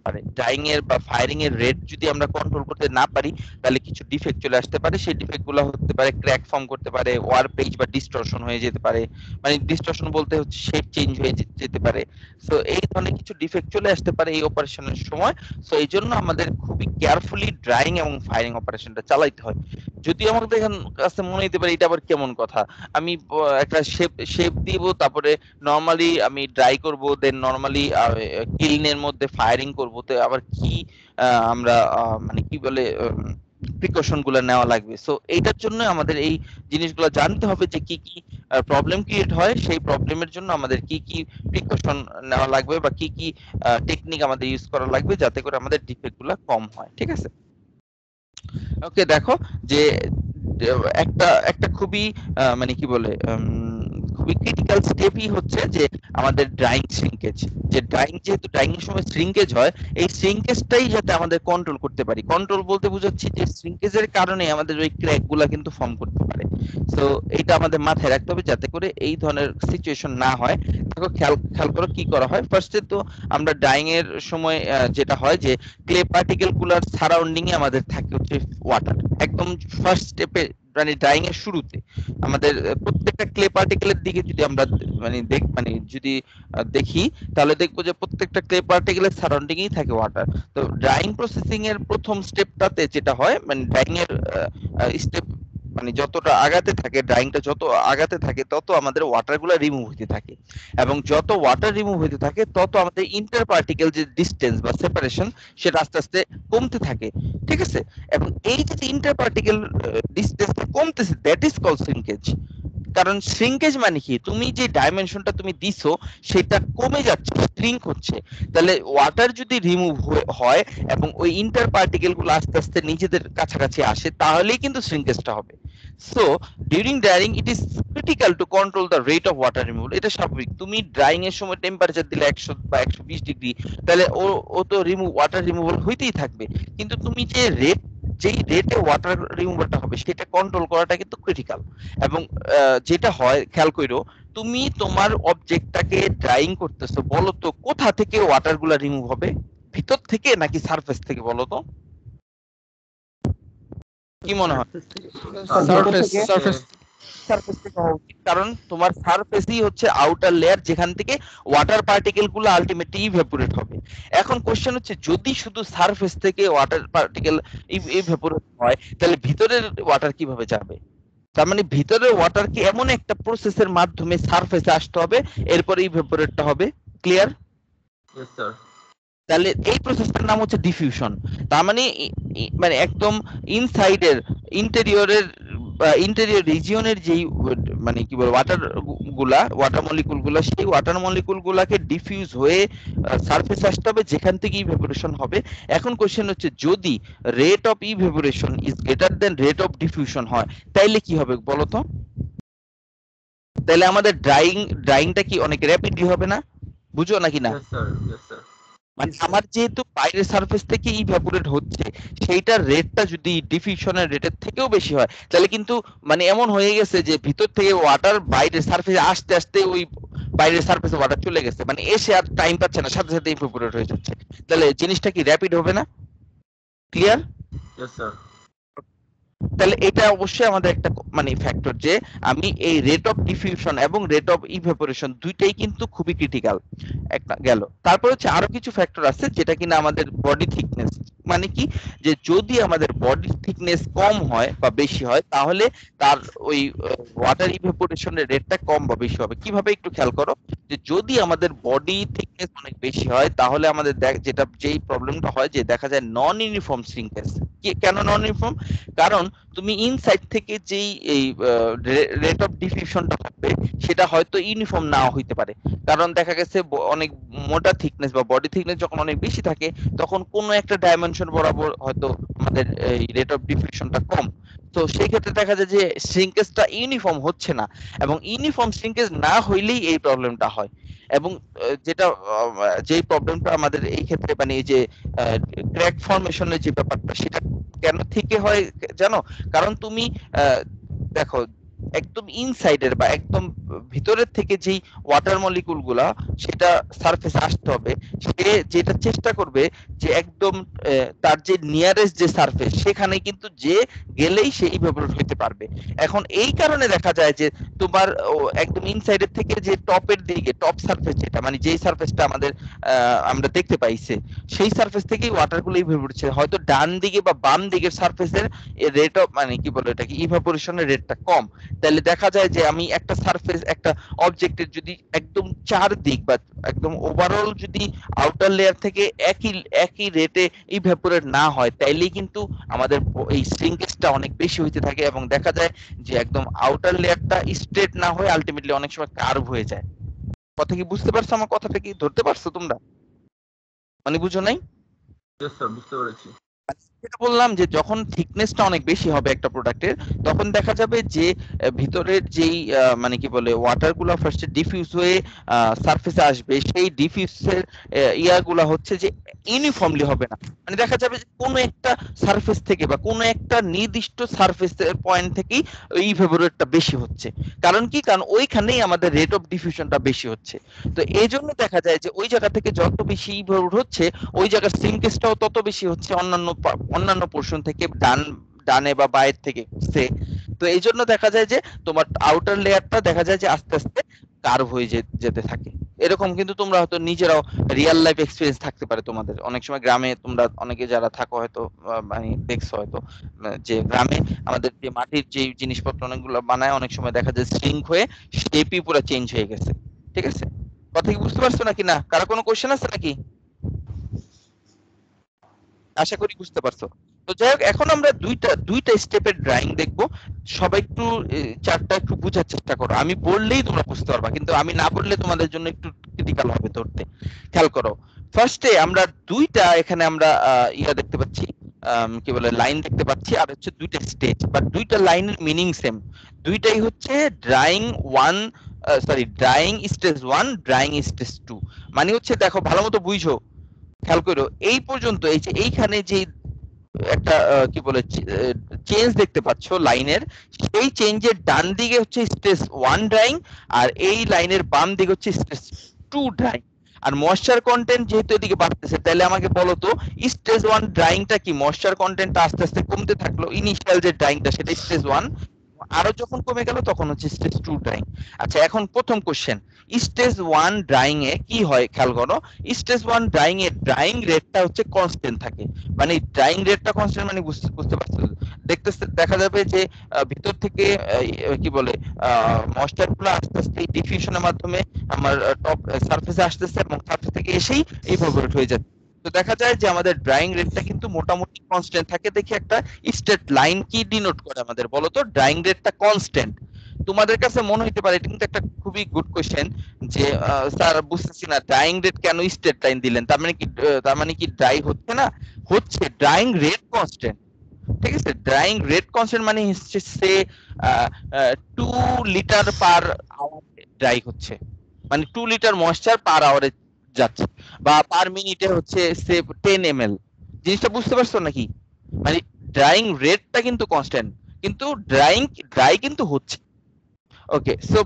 পারে ড্রাইং এর বা ফায়ারিং এর রেট যদি আমরা কন্ট্রোল করতে না পারি, তাহলে কিছু ডিফেক্ট চলে আসতে পারে। সেই ডিফেক্ট গুলো হতে পারে ক্র্যাক ফর্ম করতে পারে, ওয়ার পেজ বা ডিস্টরশন হয়ে যেতে পারে। মানে ডিস্টরশন বলতে হচ্ছে শেপ চেঞ্জ হয়ে যেতে পারে। সো এই ধরনের কিছু ডিফেক্ট চলে আসতে পারে এই অপারেশনের সময়। সো এই জন্য আমাদের খুবই কেয়ারফুলি ড্রাইং এবং ফায়ারিং অপারেশনটা চালাইতে হয়। যদি আমাদের কাছে মনে হতে পারে এটা আবার কেমন কথা, আমি একটা শেপ দিব, তারপরে নরমালি আমি ড্রাই করব, দেন নরমালি কিলিনের মধ্যে ফায়ারিং করব, তো আবার কি আমরা মানে কি বলে প্রিকশন গুলো নেওয়া লাগবে। সো এইটার জন্য আমাদের এই জিনিসগুলো জানতে হবে যে কি কি প্রবলেম ক্রিয়েট হয়, সেই প্রবলেমের জন্য আমাদের কি কি প্রিকশন নেওয়া লাগবে বা কি কি টেকনিক আমাদের ইউজ করা লাগবে, যাতে করে আমাদের ডিফেক্ট গুলো কম হয়। ঠিক আছে, ওকে। দেখো যে একটা একটা খুবই মানে কি বলে খুবই ক্রিটিক্যাল স্টেপই হচ্ছে যে আমাদের ড্রাইং শ্রিঙ্কেজ। যে ড্রাইং, যেহেতু ড্রাইং এর সময় শ্রিঙ্কেজ হয়, এই শ্রিঙ্কেজটাই যাতে আমাদের কন্ট্রোল করতে পারি। কন্ট্রোল বলতে বুঝাচ্ছি যে শ্রিঙ্কেজের কারণে আমাদের ওই ক্র্যাক গুলা কিন্তু ফর্ম করতে পারে। সো এটা আমাদের মাথায় রাখতে হবে যাতে করে এই ধরনের সিচুয়েশন না হয়। দেখো খেয়াল করো কি করা হয়। ফার্স্টে তো আমরা ড্রাইং এর সময় যেটা হয় যে ক্লে পার্টিকেল গুলার সারাউন্ডিং এ আমাদের থাকে হচ্ছে ওয়াটার। একদম ফার্স্ট স্টেপে মানে ড্রাইং এর শুরুতে আমাদের প্রত্যেকটা ক্লে পার্টিকেলের দিকে যদি আমরা মানে যদি দেখি, তাহলে দেখবো যে প্রত্যেকটা ক্লে পার্টিকেলের সারাউন্ডিং এই থাকে ওয়াটার। তো ড্রাইং প্রসেসিং এর প্রথম স্টেপটাতে যেটা হয়, মানে ড্রাইং এর স্টেপ মানে যতটা আগাতে থাকে, ড্রাইংটা যত আগাতে থাকে তত আমাদের ওয়াটারগুলো রিমুভ হতে থাকে, এবং যত ওয়াটার রিমুভ হতে থাকে তত আমাদের ইন্টার পার্টিকেল যে ডিসটেন্স বা সেপারেশন সেটা আস্তে আস্তে কমতে থাকে, ঠিক আছে? এবং এই যে ইন্টার পার্টিকেল ডিসটেন্সটা কমতেছে, দ্যাট ইজ কল শ্রিঙ্কেজ। কারণ শ্রিঙ্কেজ মানে কি, তুমি যে ডাইমেনশনটা তুমি দিছো সেটা কমে যাচ্ছে, শ্রিঙ্ক হচ্ছে। তাহলে ওয়াটার যদি রিমুভ হয় এবং ওই ইন্টার পার্টিকেল গুলো আস্তে আস্তে নিজেদের কাছাকাছি আসে, তাহলেই কিন্তু শ্রিঙ্কেজটা হবে। So during drawing it is critical to control the rate of water removal. এটা স্বাভাবিক, তুমি ড্রাইং এর সময় টেম্পারেচার দিলে 100 বা 120 ডিগ্রি, তাহলে ও তো ওয়াটার রিমুভাল হইতেই থাকবে, কিন্তু তুমি যেই রেটে ওয়াটার রিমুভালটা হবে সেটা কন্ট্রোল করাটা কিন্তু ক্রিটিক্যাল। এবং যেটা হয় খেয়াল করো, তুমি তোমার অবজেক্টটাকে ড্রাইং করতেছো, বলো তো কোথা থেকে ওয়াটার গুলা রিমুভ হবে, ভিতর থেকে নাকি সারফেস থেকে? বলো তো কি মনে হয়? সারফেস সারফেস থেকে হওয়া উচিত, কারণ তোমার সারফেসই হচ্ছে আউটার লেয়ার যেখান থেকে ওয়াটার পার্টিকেল গুলো আলটিমেটলি ইভেপোরেট হবে। এখন কোশ্চেন হচ্ছে, যদি শুধু সারফেস থেকে ওয়াটার পার্টিকেল ইভেপোরেট হয়, তাহলে ভিতরের ওয়াটার কিভাবে যাবে? তার মানে ভিতরের ওয়াটার কি এমন একটা প্রসেসের মাধ্যমে সারফেসে আসতে হবে, এরপরে ইভেপোরেটটা হবে। ক্লিয়ার? Yes sir. তাহলে এই প্রসেসটার নাম হচ্ছে ডিফিউশন। তার মানে মানে একদম ইনসাইডের ইন্টেরিয়রের ইন্টেরিয়র রিজিয়নের যেই মানে কি বলে ওয়াটার মলিকুল গুলা, সেই ওয়াটার মলিকুল গুলাকে ডিফিউজ হয়ে সারফেস আসতে হবে, যেখান থেকে ইভেপোরেশন হবে। এখন কোশ্চেন হচ্ছে, যদি rate of evaporation is greater than rate of diffusion হয়, তাইলে কি হবে বলো তো? তাহলে আমাদের ড্রাইংটা কি অনেক র্যাপিডলি হবে না? বুঝো নাকি না? Yes sir. Yes sir. মানে আমার যেহেতু বাইরের সারফেস থেকে ইভাপোরেট হচ্ছে, সেইটার রেটটা যদি ডিফিউশনের রেটের থেকেও বেশি হয়, তাহলে কিন্তু মানে এমন হয়ে গেছে যে ভিতর থেকে ওয়াটার বাইরের সারফেসে আসতে আসতে ওই বাইরের সারফেসে ওয়াটার চলে গেছে, মানে এসে আর টাইম পাচ্ছে না, সাথে সাথে ইভাপোরেট হয়ে যাচ্ছে। তাহলে জিনিসটা কি র্যাপিড হবে না? ক্লিয়ার? Yes sir. তাহলে এটা অবশ্যই আমাদের একটা মানে ফ্যাক্টর, যে আমি এই রেট অফ ডিফিউশন এবং রেট অফ ইভাপোরেশন দুইটাই কিন্তু খুবই ক্রিটিক্যাল। একটা গেল, তারপর হচ্ছে আরো কিছু ফ্যাক্টর আছে যেটা কিনা আমাদের বডি থিকনেস। মানে কি, যে যদি আমাদের বডি থিকনেস কম হয় বা বেশি হয়, তাহলে তার ওই ওয়াটার ইভাপোরেশনের রেটটা কম বা বেশি হবে। কিভাবে একটু খেয়াল করো, যে যদি আমাদের বডি থিকনেস অনেক বেশি হয়, তাহলে আমাদের যেই প্রবলেমটা হয়, যে দেখা যায় নন ইউনিফর্ম শ্রিঙ্কেজ। কেন নন ইউনিফর্ম? কারণ তুমি ইনসাইড থেকে যেই এই রেট অফ ডিফিউশনটা হবে, সেটা হয়তো ইউনিফর্ম নাও হইতে পারে। কারণ দেখা গেছে অনেক মোটা থিকনেস বা বডি থিকনেস যখন অনেক বেশি থাকে, তখন কোনো একটা ডাইমেনশন বরাবর হয়তো আমাদের এই রেট অফ ডিফিউশনটা কম। তো সেই ক্ষেত্রে দেখা যায় যে শ্রিঙ্কেজটা ইউনিফর্ম হচ্ছে না, এবং ইউনিফর্ম শ্রিঙ্কেজ না হইলেই এই প্রবলেমটা হয়। এবং যেই প্রবলেমটা আমাদের এই ক্ষেত্রে মানে এই যে ক্র্যাক ফর্মেশনের যে ব্যাপারটা, সেটা কেন থেকে হয় জানো? কারণ তুমি দেখো, একদম ইনসাইডের বা একদম ভিতরের থেকে যেই ওয়াটার মলিকুল গুলা সেটা সারফেসে আসতে হবে, সে যেটা চেষ্টা করবে যে একদম তার যে নিয়ারেস্ট যে সারফেস, সেখানে কিন্তু যে গেলেই সে ইভাপোরেট হতে পারবে। এখন এই কারণে দেখা যায় যে তোমার একদম ইনসাইডের থেকে যে টপের দিকে, টপ সারফেস যেটা মানে যেই সারফেসটা আমাদের আমরা দেখতে পাইছে, সেই সারফেস থেকেই ওয়াটার গুলো ইভাপোরেট হচ্ছে। হয়তো ডান দিকে বা বাম দিকের সারফেসের রেট অফ মানে কি বলে এটাকে ইভাপোরেশনের রেটটা কম। তাহলে দেখা যায় যে আমি একটা সারফেস, একটা অবজেক্টের যদি একদম চারদিক বা একদম ওভারঅল যদি আউটার লেয়ার থেকে একই রেটে ইভাপোরেট না হয়, তাইলেই কিন্তু আমাদের এই শ্রিঙ্কেজটা অনেক বেশি হইতে থাকে, এবং দেখা যায় যে একদম আউটার লেয়ারটা স্ট্রেট না হয়ে আলটিমেটলি অনেক সময় কার্ভ হয়ে যায়। কথা কি বুঝতে পারছো? আমার কথাটা কি ধরতে পারছো তোমরা? মানে বুঝো নাই? ইয়েস স্যার, বুঝতে পেরেছি। যেটা বললাম, যে যখন থিকনেসটা অনেক বেশি হবে একটা প্রোডাক্টের, তখন দেখা যাবে যে ভিতরের যেই মানে কি বলে ওয়াটার গুলা ফার্স্টে ডিফিউজ হয়ে সারফেসে আসবে, সেই ডিফিউজের ইয়াগুলা হচ্ছে যে ইউনিফর্মলি হবে না। মানে দেখা যাবে যে কোনো একটা সারফেস থেকে বা কোনো একটা নির্দিষ্ট সারফেসের পয়েন্ট থেকেই ইভাপোরেটটা বেশি হচ্ছে। কারণ কি? কারণ ওইখানেই আমাদের রেট অফ ডিফিউশনটা বেশি হচ্ছে। তো এই জন্য দেখা যায় যে ওই জায়গা থেকে যত বেশি ইভাপোরেট হচ্ছে, ওই জায়গার শ্রিঙ্কেজটাও তত বেশি হচ্ছে অন্যান্য পোরশন থেকে, ডানে বা বাইরে থেকে সে। তো এই জন্য দেখা যায় যে তোমার আউটার লেয়ারটা দেখা যায় যে আস্তে আস্তে কার্ভ হয়ে যেতে থাকে। এরকম কিন্তু তোমরা হয়তো নিজেরাও রিয়েল লাইফ এক্সপেরিয়েন্স থাকতে পারে তোমাদের। অনেক সময় গ্রামে তোমরা অনেকে যারা থাকো হয়তো মানে দেখছো হয়তো যে গ্রামে আমাদের যে মাটির যে জিনিসপত্র অনেকগুলো বানায়, অনেক সময় দেখা যায় শ্রিঙ্ক হয়ে শেপই পুরো চেঞ্জ হয়ে গেছে। ঠিক আছে, কথা কি বুঝতে পারছো নাকি না? কারো কোনো কোশ্চেন আছে নাকি? আশা করি বুঝতে পারছো। তো যাই হোক, এখন আমরা দুইটা স্টেপের ড্রয়িং দেখবো। সবাই একটু চার্টটা একটু বোঝার চেষ্টা করো। আমি বললেই তোমরা বুঝতে পারবা, কিন্তু আমি না বললে তোমাদের জন্য একটু ক্রিটিক্যাল হবে ধরতে। খেয়াল করো, ফার্স্টে আমরা দুইটা এখানে আমরা ইয়া দেখতে পাচ্ছি, কি বলে লাইন দেখতে পাচ্ছি, আর হচ্ছে দুইটা স্টেজ বা দুইটা লাইনের মিনিং সেম। দুইটাই হচ্ছে drawing one, sorry drawing stage 1, drawing stage 2। মানে হচ্ছে দেখো ভালো মতো বুঝো, খেয়াল করো এই পর্যন্ত এই যে এইখানে যে একটা কি বলে চেঞ্জ দেখতে পাচ্ছ লাইনের, সেই চেঞ্জের ডান দিকে হচ্ছে স্টেজ 1 ড্রয়িং, আর এই লাইনের বাম দিকে হচ্ছে স্টেজ 2 ড্রয়িং। আর ময়েশ্চার কন্টেন্ট যেহেতু এদিকে বাড়তেছে, তাহলে আমাকে বলো তো স্টেজ 1 ড্রয়িংটা কি? ময়েশ্চার কন্টেন্টটা আস্তে আস্তে কমতে থাকলো, ইনিশিয়াল যে ড্রয়িংটা সেটা স্টেজ 1, আরো যখন কমে গেল তখন হচ্ছে স্টেজ 2 ড্রয়িং। আচ্ছা, এখন প্রথম কোশ্চেন, স্টেজ 1 ড্রয়িং এ কি হয় খেয়াল করো। স্টেজ 1 ড্রয়িং এর ড্রয়িং রেটটা হচ্ছে কনস্ট্যান্ট থাকে। মানে ড্রয়িং রেটটা কনস্ট্যান্ট মানে বুঝতে পারছো, দেখা যাবে যে ভিতর থেকে কি বলে ময়েশ্চার গুলো আস্তে আস্তে ডিফিউশনের মাধ্যমে আমার টপ সারফেসে আসতেছে এবং সারফেস থেকে এসেই ইভাপোরেট হয়ে যাচ্ছে। তো দেখা যায় যে আমাদের ড্রাইং রেটটা কিন্তু মোটামুটি কনস্ট্যান্ট থাকে। দেখি একটা স্ট্রেট লাইন কি ডিনোট করে আমাদের, বলো তো? ড্রাইং রেটটা কনস্ট্যান্ট। তোমাদের কাছে মনে হতে পারে এটা কিন্তু একটা খুবই গুড কোশ্চেন যে স্যার বুঝতেছি না ড্রাইং রেট কেন স্ট্রেট লাইন দিলেন, তার মানে কি ড্রাই হচ্ছে না? হচ্ছে, ড্রাইং রেট কনস্ট্যান্ট। ঠিক আছে, ড্রাইং রেট কনস্ট্যান্ট মানে হচ্ছে সে 2 লিটার পার আওয়ার ড্রাই হচ্ছে, মানে 2 লিটার ময়েশ্চার পার আওয়ারে যাচ্ছে, বা পার মিনিটে হচ্ছে সে 10 ml। জিনিসটা বুঝতে পারছো নাকি? মানে ড্রাইং রেটটা কিন্তু কনস্ট্যান্ট, কিন্তু ড্রাই কিন্তু হচ্ছে। ওকে, সো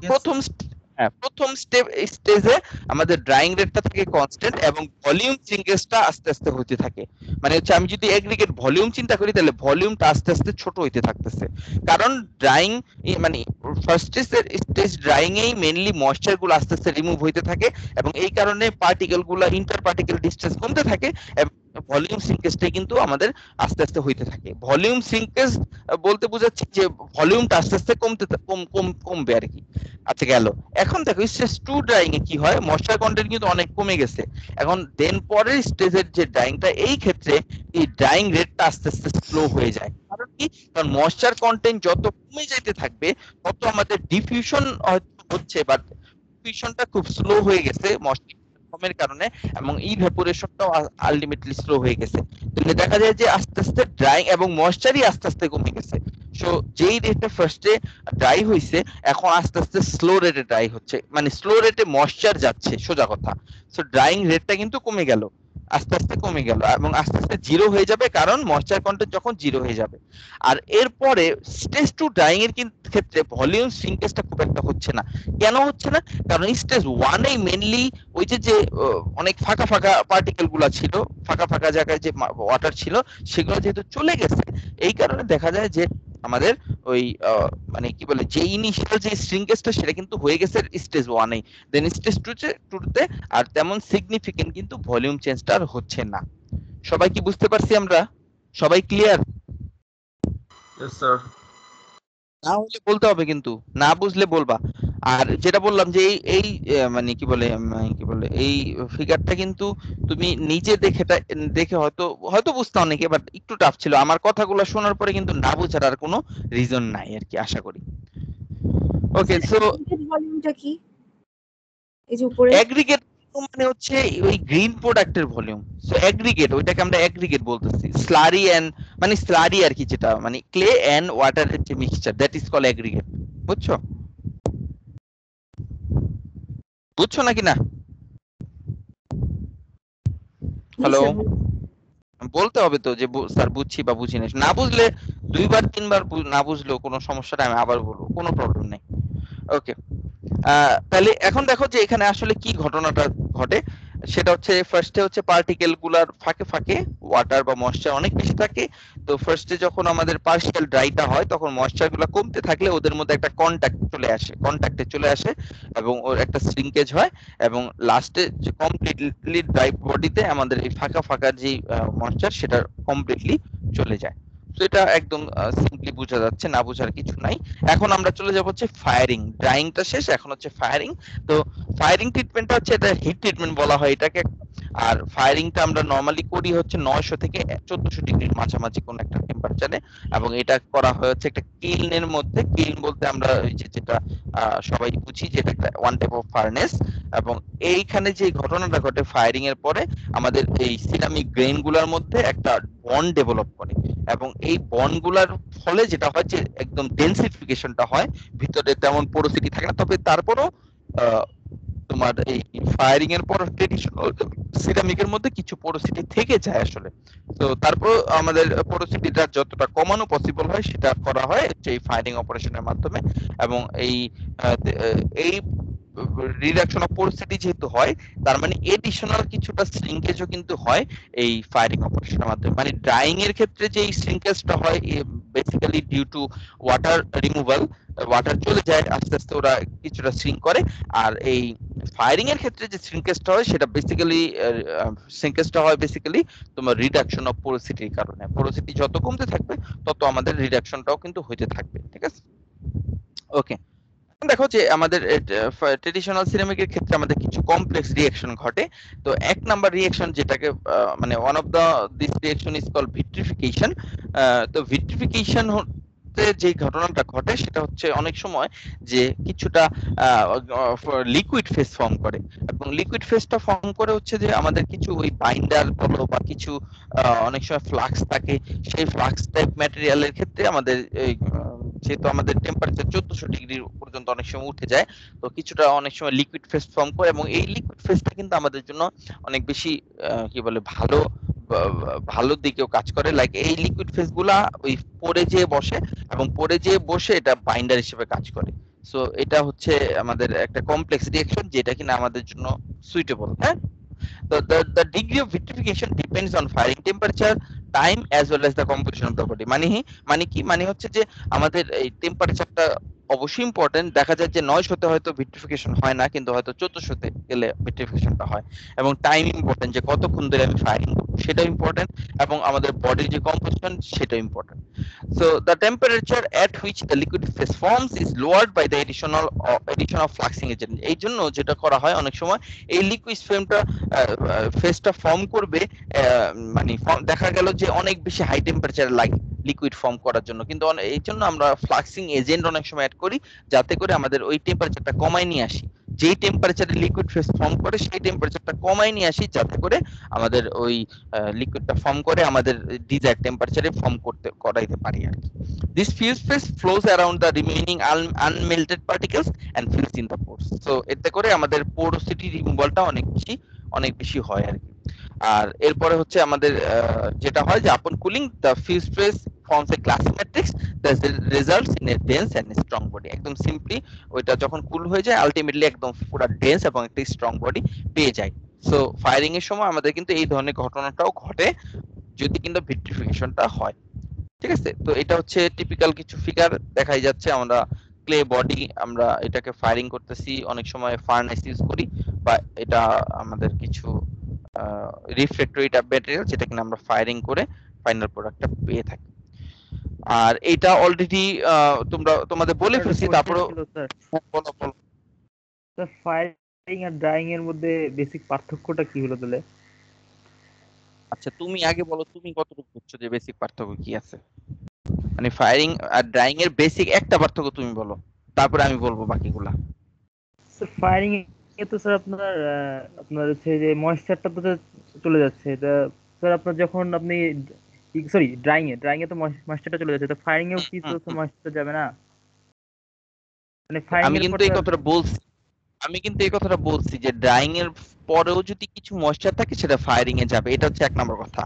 প্রথম স্টেজে আমাদের ড্রাইং রেটটা থাকে কনস্ট্যান্ট এবং ভলিউম সিঙ্কেজটা আস্তে আস্তে হতে থাকে। মানে হচ্ছে আমি যদি এগ্রিগেট ভলিউম চিন্তা করি, তাহলে ভলিউমটা আস্তে আস্তে ছোট হইতে থাকতেছে, কারণ ড্রাইং মানে ফার্স্ট স্টেজ ড্রাইং এই মেইনলি ময়েশ্চার গুলো আস্তে আস্তে রিমুভ হইতে থাকে, এবং এই কারণে পার্টিকেল গুলো ইন্টার পার্টিকেল ডিসটেন্স কমতে থাকে, এবং ভলিউম সিঙ্কেজটাই কিন্তু আমাদের আস্তে আস্তে হইতে থাকে। ভলিউম সিঙ্কেজ বলতে বোঝাচ্ছি যে ভলিউমটা আস্তে আস্তে কমবে আর কি। আচ্ছা, গেল। এখন দেখো স্টেজ 2 ড্রাইং এ কি হয়, ময়েশ্চার কন্টেন্ট কিন্তু অনেক কমে গেছে। এখন দেন পরের স্টেজের যে ড্রাইংটা, এই ক্ষেত্রে এই ড্রাইং রেটটা আস্তে আস্তে স্লো হয়ে যায়। কারণ কি? কারণ ময়েশ্চার কন্টেন্ট যত কমে যেতে থাকবে তত আমাদের ডিফিউশন হচ্ছে, বাট ডিফিউশনটা খুব স্লো হয়ে গেছে ময়েশ্চার কমের কারণে, এবং ইভ্যাপোরেশনটাও আলটিমেটলি স্লো হয়ে গেছে। তাহলে দেখা যায় যে আস্তে আস্তে ড্রাইং এবং ময়েশ্চারই আস্তে আস্তে কমে গেছে। সো যেই রেটে ফার্স্টে ড্রাই হইছে, এখন আস্তে আস্তে স্লো রেটে ড্রাই হচ্ছে, মানে স্লো রেটে ময়েশ্চার যাচ্ছে, সোজা কথা। সো ড্রাইং রেটটা কিন্তু কমে গেল, আস্তে আস্তে কমে গেল, এবং আস্তে আস্তে জিরো হয়ে যাবে, কারণ ময়েশ্চার কন্টেন্ট যখন জিরো হয়ে যাবে। আর এরপরে স্টেজ 2 ড্রাইং এর ক্ষেত্রে ভলিউম সিঙ্কেজটা খুব একটা হচ্ছে না। কেন হচ্ছে না? কারণ স্টেজ 1 এই মেইনলি ওই যে অনেক ফাঁকা ফাঁকা পার্টিকেল গুলা ছিল, ফাঁকা ফাঁকা জায়গায় যে ওয়াটার ছিল, সেগুলো যেহেতু চলে গেছে, এই কারণে দেখা যায় যে আমাদের ওই মানে কি বলে যে ইনিশিয়াল যে শ্রিঙ্কেজটা সেটা কিন্তু হয়ে গেছে স্টেজ 1 এ। দেন স্টেজ 2 তে আর তেমন সিগনিফিকেন্ট কিন্তু ভলিউম চেঞ্জটা আর হচ্ছে না। সবাই কি বুঝতে পারছি আমরা? সবাই ক্লিয়ার? Yes sir. না হলে বলতে হবে, কিন্তু না বুঝলে বলবা। আর যেটা বললাম যে এই মানে কি বলে এই ফিগারটা কিন্তু তুমি নিজে দেখে হয়তো বুঝতে অনেকে, বাট একটু টাফ ছিল। আমার কথাগুলো শোনার পরে কিন্তু না বোঝার আর কোনো রিজন নাই আর কি, আশা করি। ওকে, সো ভলিউমটা কি? এই যে উপরে এগ্রিগেট মানে হচ্ছে ওই গ্রিন প্রোডাক্টের ভলিউম। সো এগ্রিগেট, ওইটাকে আমরা এগ্রিগেট বলতেছি। স্লারি এন্ড মানে স্লারি আর কি, যেটা মানে ক্লে এন্ড ওয়াটারের যে mixture, that is call aggregate. বুঝছো? বুঝছো নাকি না? হ্যালো, বলতে হবে তো যে স্যার বুঝছি বা বুঝি না। না বুঝলে 2বার 3বার না বুঝলেও কোনো সমস্যা নাই, আমি আবার বলবো, কোনো প্রবলেম নেই। ওকে, তাহলে এখন দেখো যে এখানে আসলে কি ঘটনাটা ঘটে। সেটা হচ্ছে ফার্স্টে হচ্ছে পার্টিকেল গুলার ফাঁকে ফাঁকে ওয়াটার বা ময়েশ্চার অনেক বেশি থাকে। তো ফার্স্টে যখন আমাদের পার্শিয়াল ড্রাইটা হয় তখন ময়েশ্চার গুলা কমতে থাকলে ওদের মধ্যে একটা কন্টাক্টে চলে আসে এবং ওর একটা শ্রিঙ্কেজ হয় এবং লাস্টে যে কমপ্লিটলি ড্রাই বডিতে আমাদের এই ফাঁকা ফাঁকা যে ময়েশ্চার সেটা কমপ্লিটলি চলে যায়। তো এটা একদম সিম্পলি বোঝা যাচ্ছে, না বোঝার কিছু নাই। এখন আমরা চলে যাব হচ্ছে ফায়ারিং। ড্রাইংটা শেষ, এখন হচ্ছে ফায়ারিং। তো ফায়ারিং ট্রিটমেন্টটা হচ্ছে, এটা হিট ট্রিটমেন্ট বলা হয় এটাকে। আর ফায়ারিংটা আমরা নরমালি করি হচ্ছে 900 থেকে 1400 ডিগ্রির মাঝামাঝি কোন একটা টেম্পারেচারে, এবং এটা করা হয় হচ্ছে একটা কিলনের মধ্যে। কিলন বলতে আমরা ওই যে যেটা সবাই বুঝি যেটা একটা ওয়ান টাইপ অফ ফার্নেস। এবং এইখানে যে ঘটনাটা ঘটে ফায়ারিং এর পরে, আমাদের এই সিরামিক গ্রেইন গুলার মধ্যে একটা বন্ড ডেভেলপ করে, এবং এই বন্ড গুলার ফলে যেটা হয় যে একদম ডেন্সিফিকেশনটা হয়, ভিতরে তেমন পোরোসিটি থাকে না। তবে তারপরও তোমার এই ফায়ারিং এর পর ট্রেডিশনাল সিরামিকের মধ্যে কিছু পোরোসিটি থেকে যায় আসলে। তো তারপর আমাদের পোরোসিটিটা যতটা কমানো পসিবল হয় সেটা করা হয় এই ফায়ারিং অপারেশনের মাধ্যমে। এবং এই রিডাকশন অফ পোরোসিটি যেহেতু হয়, তার মানে এডিশনাল কিছুটা শ্রিঙ্কেজও কিন্তু হয় এই ফায়ারিং অপারেশনের মাধ্যমে। মানে ড্রাইং এর ক্ষেত্রে যে শ্রিঙ্কেজটা হয় basically due to water removal, water চলে যায় আস্তে আস্তে, ওরা কিছুটা শ্রিঙ্ক করে। আর এই ফায়ারিং এর ক্ষেত্রে যে শ্রিঙ্কেজটা হয় সেটা বেসিক্যালি তোমার রিডাকশন অফ পোরোসিটির কারণে। পোরোসিটি যত কমতে থাকবে তত আমাদের রিডাকশনটাও কিন্তু হতে থাকবে। ঠিক আছে, ওকে। দেখো যে আমাদের ট্রেডিশনাল সিরামিকের ক্ষেত্রে আমাদের কিছু কমপ্লেক্স রিঅ্যাকশন ঘটে। তো এক নাম্বার রিঅ্যাকশন যেটাকে মানে one of the this reaction is called vitrification. তো ভিট্রিফিকেশন যে ঘটনাটা ঘটে সেটা হচ্ছে অনেক সময় যে কিছুটা লিকুইড ফেজ ফর্ম করে, এবং লিকুইড ফেজটা ফর্ম করে হচ্ছে যে আমাদের কিছু ওই বাইন্ডার বলো বা কিছু অনেক সময় ফ্লাক্স থাকে, সেই ফ্লাক্স টাইপ ম্যাটেরিয়ালের ক্ষেত্রে আমাদের যেহেতু আমাদের টেম্পারেচার 1400 ডিগ্রি পর্যন্ত অনেক সময় উঠে যায়, তো কিছুটা অনেক সময় লিকুইড ফেজ ফর্ম করে। এবং এই লিকুইড ফেজটা কিন্তু আমাদের জন্য অনেক বেশি কি বলে ভালো দিকেও কাজ করে। লাইক এই লিকুইড ফেজ গুলা ওই পরে যেয়ে বসে, এবং পরে যেয়ে বসে এটা বাইন্ডার হিসেবে কাজ করে। সো এটা হচ্ছে আমাদের একটা কমপ্লেক্স রিঅ্যাকশন যেটা কিনা আমাদের জন্য সুইটেবল। হ্যাঁ, the degree of vitrification depends on firing temperature, time as well as the composition of the body. মানে হচ্ছে যে আমাদের এই টেম্পারেচারটা অবশ্যই ইম্পর্টেন্ট। দেখা যায় যে 900 হয়তো ভিট্রিফিকেশন হয় না, কিন্তু হয়তো 1400 গেলে ভিট্রিফিকেশনটা হয়। এবং টাইম ইম্পর্টেন্ট, যে কতক্ষণ ধরে আমি ফায়ারিং করব সেটাও ইম্পর্টেন্ট, এবং আমাদের বডির যে কম্পোজিশন সেটাও important. So the temperature at which the liquid phase forms is lowered by the addition of fluxing agent. এই জন্য যেটা করা হয় অনেক সময় এই লিকুইড ফেজটা ফর্ম করবে, মানে দেখা গেল যে অনেক বেশি হাই টেম্পারেচার লাগে লিকুইড ফর্ম করার জন্য, কিন্তু এই জন্য আমরা ফ্লাক্সিং এজেন্ট অনেক সময় অ্যাড করি যাতে করে আমাদের ওই টেম্পারেচারটা কমায় নিয়ে আসি। যেই টেম্পারেচারে লিকুইড ফেজ ফর্ম করে সেই টেম্পারেচারটা কমায় নিয়ে আসি যাতে করে আমাদের ওই লিকুইডটা ফর্ম করে আমাদের ডিজায়ার টেম্পারেচারে ফর্ম করাইতে পারি আর কি। This fuse phase flows around the remaining unmelted particles and fills in the pores. So এতে করে আমাদের পোরোসিটি রিমুভালটা অনেক বেশি হয় আর কি। আর এরপরে হচ্ছে আমাদের যেটা হয় যে আপন cooling the fuse phase forms a glassy matrix that results in a dense and strong body. একদম সিম্পলি ওইটা যখন কুল হয়ে যায় আলটিমেটলি একদম পুরো ডেন্স এবং একটা স্ট্রং বডি পেয়ে যায়। সো ফায়ারিং এর সময় আমাদের কিন্তু এই ধরনের ঘটনাটাও ঘটে যদি কিন্তু ভিট্রিফিকেশনটা হয়। ঠিক আছে, তো এটা হচ্ছে টিপিক্যাল কিছু ফিগার দেখাই যাচ্ছে। আমরা ক্লে বডি, আমরা এটাকে ফায়ারিং করতেছি, অনেক সময় ফার্নেস ইউজ করি, বা এটা আমাদের কিছু রিফ্লেক্টরি টাইপ ম্যাটেরিয়াল যেটা কিনা আমরা ফায়ারিং করে ফাইনাল প্রোডাক্টটা পেয়ে থাকি। আর এটা অলরেডি তোমাদের বলে ফেলছি, তারপরেও বলো। স্যার ফায়ারিং আর ড্রাইং এর মধ্যে বেসিক পার্থক্যটা কি হলো তাহলে? আচ্ছা, তুমি আগে বলো, তুমি কতটুকু বুঝছো যে বেসিক পার্থক্য কি আছে? মানে ফায়ারিং আর ড্রাইং এর বেসিক একটা পার্থক্য তুমি বলো, তারপরে আমি বলবো বাকিগুলা। স্যার ফায়ারিং এ তো স্যার আপনার হচ্ছে যে ময়েশ্চারটা তো চলে যাচ্ছে, এটা স্যার আপনার যখন আপনি সরি ড্রাইং এ তো ময়েশ্চারটা চলে যাচ্ছে, তো ফায়ারিং এও কি তো ময়েশ্চার যাবে না? মানে ফায়ারিং আমি কিন্তু এই কথাটা বলছি যে ড্রাইং এর পরেও যদি কিছু ময়েশ্চার থাকে সেটা ফায়ারিং এ যাবে, এটা হচ্ছে এক নম্বর কথা।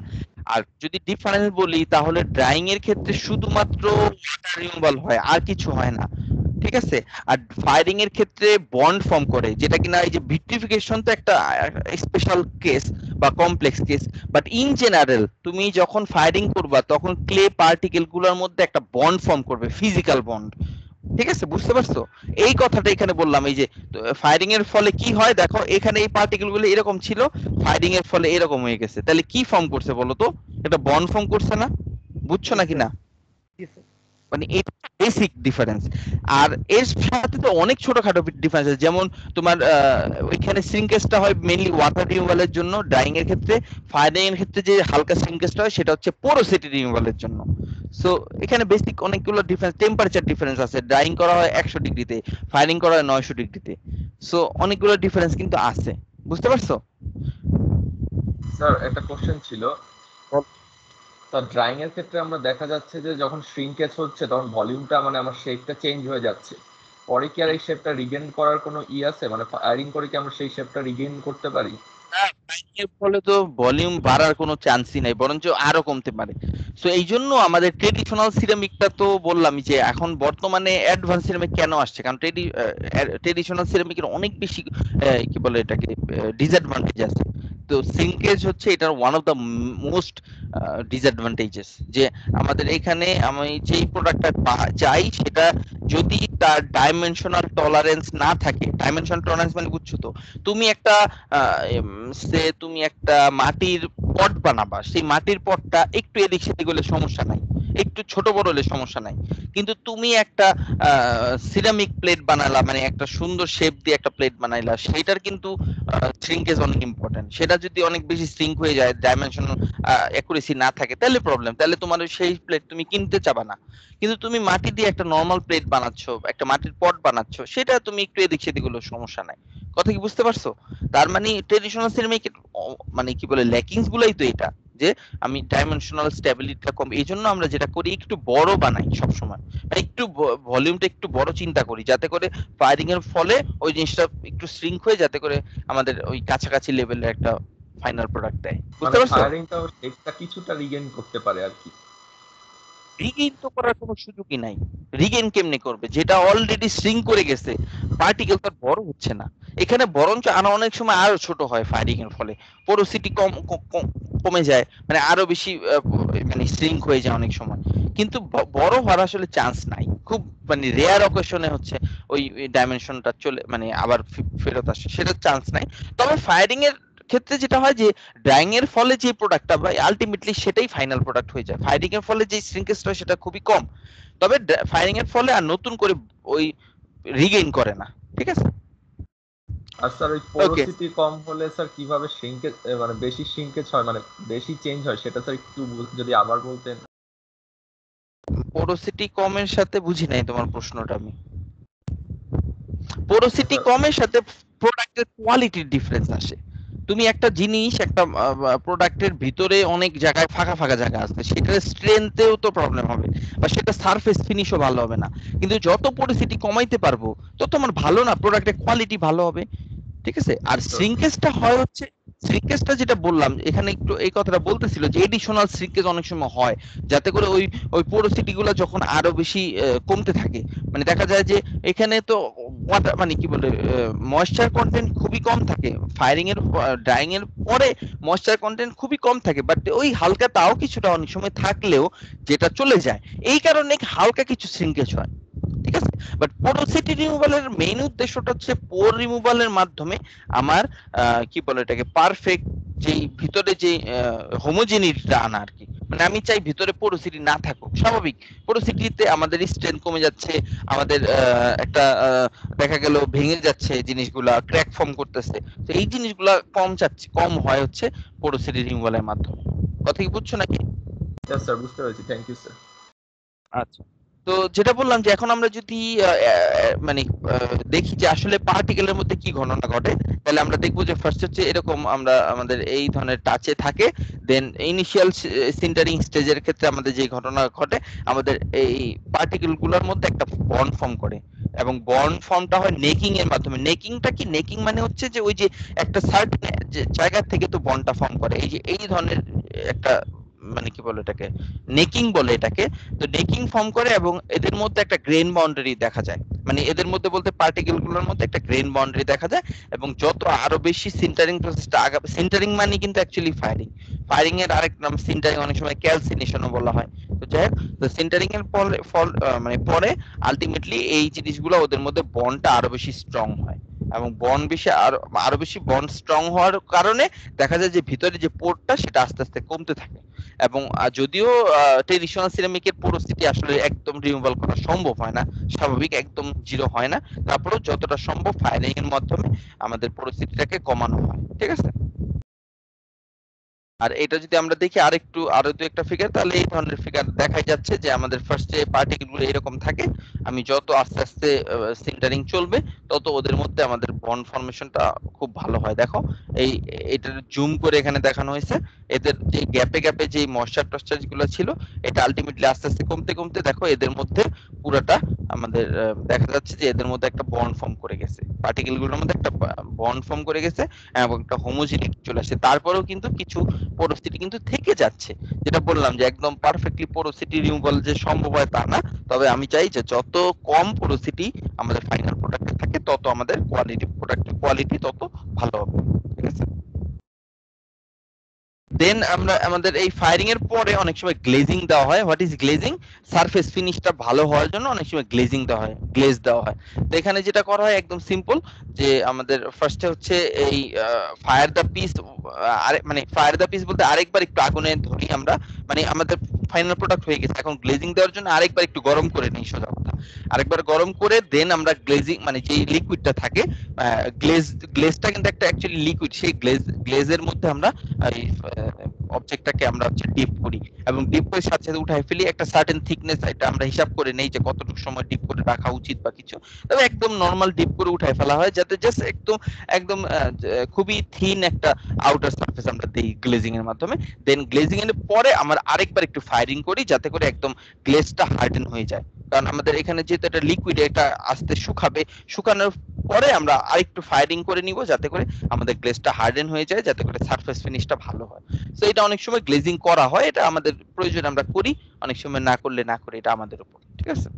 আর যদি ডিফারেন্স বলি তাহলে ড্রাইং এর ক্ষেত্রে শুধুমাত্র ওয়াটার রিমুভাল হয়, আর কিছু হয় না। ঠিক ঠিক আছে। আর ফায়ারিং এর ক্ষেত্রে বন্ড ফর্ম করে, যেটা কিনা এই যে ভিট্রিফিকেশন তো একটা স্পেশাল কেস বা complex case, but in general তুমি যখন ফায়ারিং করবা তখন ক্লে পার্টিকেল গুলোর মধ্যে একটা বন্ড ফর্ম করবে, ফিজিক্যাল বন্ড। ঠিক আছে, বুঝতে পারছো? এই কথাটা এখানে বললাম, এই যে ফায়ারিং এর ফলে কি হয় দেখো, এখানে এই পার্টিকেল গুলো এরকম ছিল, ফায়ারিং এর ফলে এরকম হয়ে গেছে, তাহলে কি ফর্ম করছে বলো তো? এটা বন্ড ফর্ম করছে না? বুঝছো নাকি না? মানে এটা বেসিক ডিফারেন্স। আর এর সাথে তো অনেক ছোটখাটো ডিফারেন্স আছে, যেমন তোমার ওইখানে শ্রিঙ্কেজটা হয় মেইনলি ওয়াটার রিমুভালের জন্য ড্রাইং এর ক্ষেত্রে, ফায়ারিং এর ক্ষেত্রে যে হালকা শ্রিঙ্কেজটা হয় সেটা হচ্ছে পোরোসিটি রিমুভালের জন্য। সো এখানে বেসিক অনেকগুলো ডিফারেন্স, টেম্পারেচার ডিফারেন্স আছে, ড্রাইং করা হয় 100 ডিগ্রিতে, ফায়ারিং করা হয় 900 ডিগ্রিতে। সো অনেকগুলো ডিফারেন্স কিন্তু আছে, বুঝতে পারছো? স্যার একটা কোশ্চেন ছিল। তো ড্রাইং এর ক্ষেত্রে আমরা দেখা যাচ্ছে যে যখন শ্রিঙ্কেজ হচ্ছে তখন ভলিউমটা মানে আমার শেপটা চেঞ্জ হয়ে যাচ্ছে, পরে কি আর এই শেপটা রিগেইন করার কোনো আছে, মানে ফায়ারিং করে কি আমরা সেই শেপটা রিগেইন করতে পারি? এর ফলে তো ভলিউম বাড়ার কোনো চান্সই নাই, বরঞ্চ আরো কমতে পারে। সো এই জন্য আমাদের ট্রেডিশনাল সিরামিকটা তো বললামই যে এখন বর্তমানে অ্যাডভান্স সিরামিক কেন আসছে, কারণ ট্রেডিশনাল সিরামিকের অনেক বেশি কি বলে এটাকে ডিসঅ্যাডভান্টেজ আছে। তো সিঙ্কেজ হচ্ছে এটার one of the most disadvantages, যে আমাদের এখানে আমি যেই প্রোডাক্টটা চাই সেটা যদি তার ডাইমেনশনাল টলারেন্স না থাকে, ডাইমেনশনাল টলারেন্স মানে বুঝছো তো, তুমি একটা তুমি একটা মাটির পট বানাবা, সেই মাটির পটটা একটু এদিক সেদিক হলে সমস্যা নাই, একটু ছোট বড় হলে সমস্যা নাই, কিন্তু তুমি একটা সিরামিক প্লেট বানালা, মানে একটা সুন্দর শেপ দিয়ে একটা প্লেট বানাইলা, সেটার কিন্তু শ্রিঙ্কেজ অনেক ইম্পর্টেন্ট। সেটা যদি অনেক বেশি শ্রিঙ্ক হয়ে যায়, ডাইমেনশন অ্যাকুরেসি না থাকে, তাহলে প্রবলেম, তাহলে তোমার সেই প্লেট তুমি কিনতে চাবা না। কিন্তু তুমি মাটি দিয়ে একটা নরমাল প্লেট বানাচ্ছো, একটা মাটির পট বানাচ্ছো, সেটা তুমি একটু এদিক সেদিক হলে সমস্যা নাই। কথা কি বুঝতে পারছো? তার মানে ট্রেডিশনাল সিরামিকের মানে কি বলে ল্যাকিংস গুলাই তো এটা, যে আমি ডাইমেনশনাল স্ট্যাবিলিটিটা কম, এই জন্য আমরা যেটা করি একটু বড় বানাই সবসময়, একটু ভলিউমটা একটু বড় চিন্তা করি, যাতে করে ফায়ারিং এর ফলে ওই জিনিসটা একটু শ্রিঙ্ক হয়ে, যাতে করে আমাদের ওই কাছাকাছি লেভেলের একটা ফাইনাল প্রোডাক্ট দেয়। বুঝতে পারছো? ফায়ারিংটাও শেপটা কিছুটা রিগেইন করতে পারে আর কি। রিগেইন তো করার কোনো সুযোগই নাই। রিগেইন কেমনে করবে, যেটা অলরেডি শ্রিঙ্ক করে গেছে, পার্টিকেল তো বড় হচ্ছে না। এখানে বরঞ্চ আরো অনেক সময় আরো ছোট হয় ফায়ারিং এর ফলে, পোরোসিটি কমে যায়, মানে আরো বেশি মানে শ্রিঙ্ক হয়ে যায় অনেক সময়। কিন্তু বড় হওয়ার আসলে চান্স নাই, খুব মানে রেয়ার অকেশনে হচ্ছে ওই ডাইমেনশনটা চলে মানে আবার ফেরত আসে, সেটার চান্স নাই। তবে ফায়ারিং এর ক্ষেত্রে যেটা হয় যে ড্রাইং এর ফলে যে প্রোডাক্টটা বা আলটিমেটলি সেটাই ফাইনাল প্রোডাক্ট হয়ে যায়, ফায়ারিং এর ফলে যে শ্রিঙ্কেজটা সেটা খুবই কম, তবে ফায়ারিং এর ফলে আর নতুন করে ওই রিগেইন করে না। ঠিক আছে। আর স্যার ওই পোরোসিটি কম হলে স্যার কিভাবে শ্রিঙ্কেজ মানে বেশি শ্রিঙ্কেজ হয়, মানে বেশি চেঞ্জ হয়, সেটা স্যার একটু যদি আবার বলতেন। পোরোসিটি কমের সাথে বুঝি নাই তোমার প্রশ্নটা আমি। পোরোসিটি কমের সাথে প্রোডাক্টের কোয়ালিটির ডিফারেন্স আসে। তুমি একটা জিনিস, একটা প্রোডাক্টের ভিতরে অনেক জায়গায় ফাঁকা ফাঁকা জায়গা আছে, সেটার স্ট্রেংথেও তো প্রবলেম হবে, বা সেটা সারফেস ফিনিশও ভালো হবে না। কিন্তু যত পোরোসিটি কমাইতে পারবো তত আমার ভালো না, প্রোডাক্টের কোয়ালিটি ভালো হবে। ঠিক আছে। আর শ্রিঙ্কেজটা হয় হচ্ছে, শ্রিঙ্কেজটা যেটা বললাম এখানে একটু এই কথাটা বলতেছিল যে এডিশনাল শ্রিঙ্কেজ অনেক সময় হয়, যাতে করে ওই ওই পোরোসিটি গুলো যখন আরো বেশি কমতে থাকে, মানে দেখা যায় যে এখানে তো ওয়াটার মানে কি বলে ময়েশ্চার কন্টেন্ট খুবই কম থাকে, ফায়ারিং এর ড্রাইং এর পরে ময়েশ্চার কন্টেন্ট খুবই কম থাকে, বাট ওই হালকা তাও কিছুটা অনেক সময় থাকলেও যেটা চলে যায়, এই কারণে হালকা কিছু শ্রিঙ্কেজ হয়। ঠিক আছে। বাট পোরোসিটি রিমুভালের মেইন উদ্দেশ্যটা হচ্ছে পোর রিমুভালের মাধ্যমে আমার কি বলে এটাকে পারফেক্ট যেই ভিতরে যে হোমোজেনিটিটা আনা আর কি, মানে আমি চাই ভিতরে পোরোসিটি না থাকুক, স্বাভাবিক পোরোসিটিতে আমাদের স্ট্রেংথ কমে যাচ্ছে, আমাদের একটা দেখা গেল ভেঙে যাচ্ছে জিনিসগুলা, ক্র্যাক ফর্ম করতেছে, তো এই জিনিসগুলা কম হয় হচ্ছে পোরোসিটি রিমুভালের মাধ্যমে। কথা কি বুঝছো নাকি? ইয়েস স্যার, বুঝতে পেরেছি, থ্যাংক ইউ স্যার। আচ্ছা, তো যেটা বললাম যে এখন আমরা যদি মানে দেখি যে আসলে পার্টিকেলের মধ্যে কি ঘটনা ঘটে, তাহলে আমরা দেখবো যে ফার্স্ট হচ্ছে এরকম আমরা আমাদের এই ধরনের টাচে থাকে, দেন ইনিশিয়াল সিন্টারিং স্টেজের ক্ষেত্রে আমাদের যে ঘটনা ঘটে, আমাদের এই পার্টিকেল গুলোর মধ্যে একটা বন্ড ফর্ম করে, এবং বন্ড ফর্মটা হয় নেকিং এর মাধ্যমে। নেকিংটা কি? নেকিং মানে হচ্ছে যে ওই যে একটা সার্টেন জায়গা থেকে তো বন্ডটা ফর্ম করে, এই যে এই ধরনের একটা মানে কি বলে এটাকে, নেকিং বলে এটাকে। তো নেকিং ফর্ম করে এবং এদের মধ্যে একটা গ্রেন বাউন্ডারি দেখা যায়, মানে এদের মধ্যে বলতে পার্টিকেল গুলোর মধ্যে একটা গ্রেন বাউন্ডারি দেখা যায়। এবং যত আরো বেশি সিন্টারিং প্রসেসটা আগাবে, সিন্টারিং মানে কিন্তু অ্যাকচুয়ালি ফায়ারিং, ফায়ারিং এর আরেক নাম সিন্টারিং, অনেক সময় ক্যালসিনেশনও বলা হয়। তো যাই হোক, তো সিন্টারিং এর মানে পরে আলটিমেটলি এই জিনিসগুলো ওদের মধ্যে বন্ডটা আরো বেশি স্ট্রং হয়, এবং বন্ড বেশি আরো বেশি বন্ড স্ট্রং হওয়ার কারণে দেখা যায় যে ভিতরে যে পোরটা সেটা আস্তে আস্তে কমতে থাকে। এবং যদিও ট্রেডিশনাল সিরামিকের পোরোসিটি আসলে একদম রিমুভাল করা সম্ভব হয় না, স্বাভাবিক একদম জিরো হয় না, তারপরেও যতটা সম্ভব ফায়ারিং এর মাধ্যমে আমাদের পোরোসিটিটাকে কমানো হয়। ঠিক আছে। আর এটা যদি আমরা দেখি আরো দু একটা ফিগার, তাহলে এই ধরনের ফিগার দেখাই যাচ্ছে যে আমাদের ফার্স্টে পার্টিকেল গুলো এরকম থাকে, আমি যত আস্তে আস্তে সিন্টারিং চলবে তত ওদের মধ্যে আমাদের বন্ড ফর্মেশনটা খুব ভালো হয়। দেখো এটা জুম করে এখানে দেখানো হয়েছে, এদের যে গ্যাপে গ্যাপে যে ময়েশ্চার টয়েশ্চার গুলো ছিল এটা আলটিমেটলি আস্তে আস্তে কমতে কমতে দেখো এদের মধ্যে পুরোটা আমাদের দেখা যাচ্ছে যে এদের মধ্যে একটা বন্ড ফর্ম করে গেছে, পার্টিকেল গুলোর মধ্যে একটা বন্ড ফর্ম করে গেছে এবং একটা হোমোজিনিটি চলে আসছে। তারপরেও কিন্তু কিছু পোরোসিটি কিন্তু থেকে যাচ্ছে, যেটা বললাম যে একদম পারফেক্টলি পোরোসিটি রিমুভাল যে সম্ভব হয় তা না, তবে আমি চাই যে যত কম পোরোসিটি আমাদের ফাইনাল প্রোডাক্টে থাকে তত আমাদের প্রোডাক্টের কোয়ালিটি তত ভালো হবে। ঠিক আছে। দেন আমরা আমাদের এই ফায়ারিং এর পরে অনেক সময় গ্লেজিং দেওয়া হয়। What is glazing? সারফেস ফিনিশটা ভালো হওয়ার জন্য অনেক সময় গ্লেজিং দেওয়া হয়, গ্লেজ দেওয়া হয়। তো এখানে যেটা করা হয় একদম সিম্পল, যে আমাদের ফার্স্টে হচ্ছে এই ফায়ার দা পিস, মানে ফায়ার দা পিস বলতে আরেকবার একটু আগুনে ধরি আমরা, মানে আমাদের ফাইনাল প্রোডাক্ট হয়ে গেছে, এখন গ্লেজিং দেওয়ার জন্য আরেকবার একটু গরম করে নিই, সোজা কথা আরেকবার গরম করে দেন আমরা গ্লেজিং, মানে যে লিকুইডটা থাকে গ্লেজটা কিন্তু একটা অ্যাকচুয়ালি লিকুইড, সেই গ্লেজের মধ্যে আমরা এই অবজেক্টটাকে আমরা হচ্ছে ডিপ করি, এবং ডিপ করে সাথে সাথে উঠাই ফেলি একটা সার্টেন থিকনেস, এটা আমরা হিসাব করে নেই যে কতটুকু সময় ডিপ করে রাখা উচিত বা কিছু, তবে একদম নরমাল ডিপ করে উঠাই ফেলা হয় যাতে জাস্ট একদম একদম খুবই থিন একটা আউটার সারফেস আমরা দেই গ্লেজিং এর মাধ্যমে। দেন গ্লেজিং এর পরে আমরা আরেকবার একটু ফায়ারিং করি যাতে করে একদম গ্লেজটা হার্ডেন হয়ে যায়, কারণ আমাদের এখানে যেহেতু এটা লিকুইড এটা আস্তে শুকাবে, শুকানোর পরে আমরা আরেকটু ফায়ারিং করে নিব যাতে করে আমাদের গ্লেজটা হার্ডেন হয়ে যায়, যাতে করে সারফেস ফিনিশটা ভালো হয়। সো এটা অনেক সময় গ্লেজিং করা হয়, এটা আমাদের প্রয়োজন আমরা করি, অনেক সময় না করলে না করি, এটা আমাদের উপর। ঠিক আছে।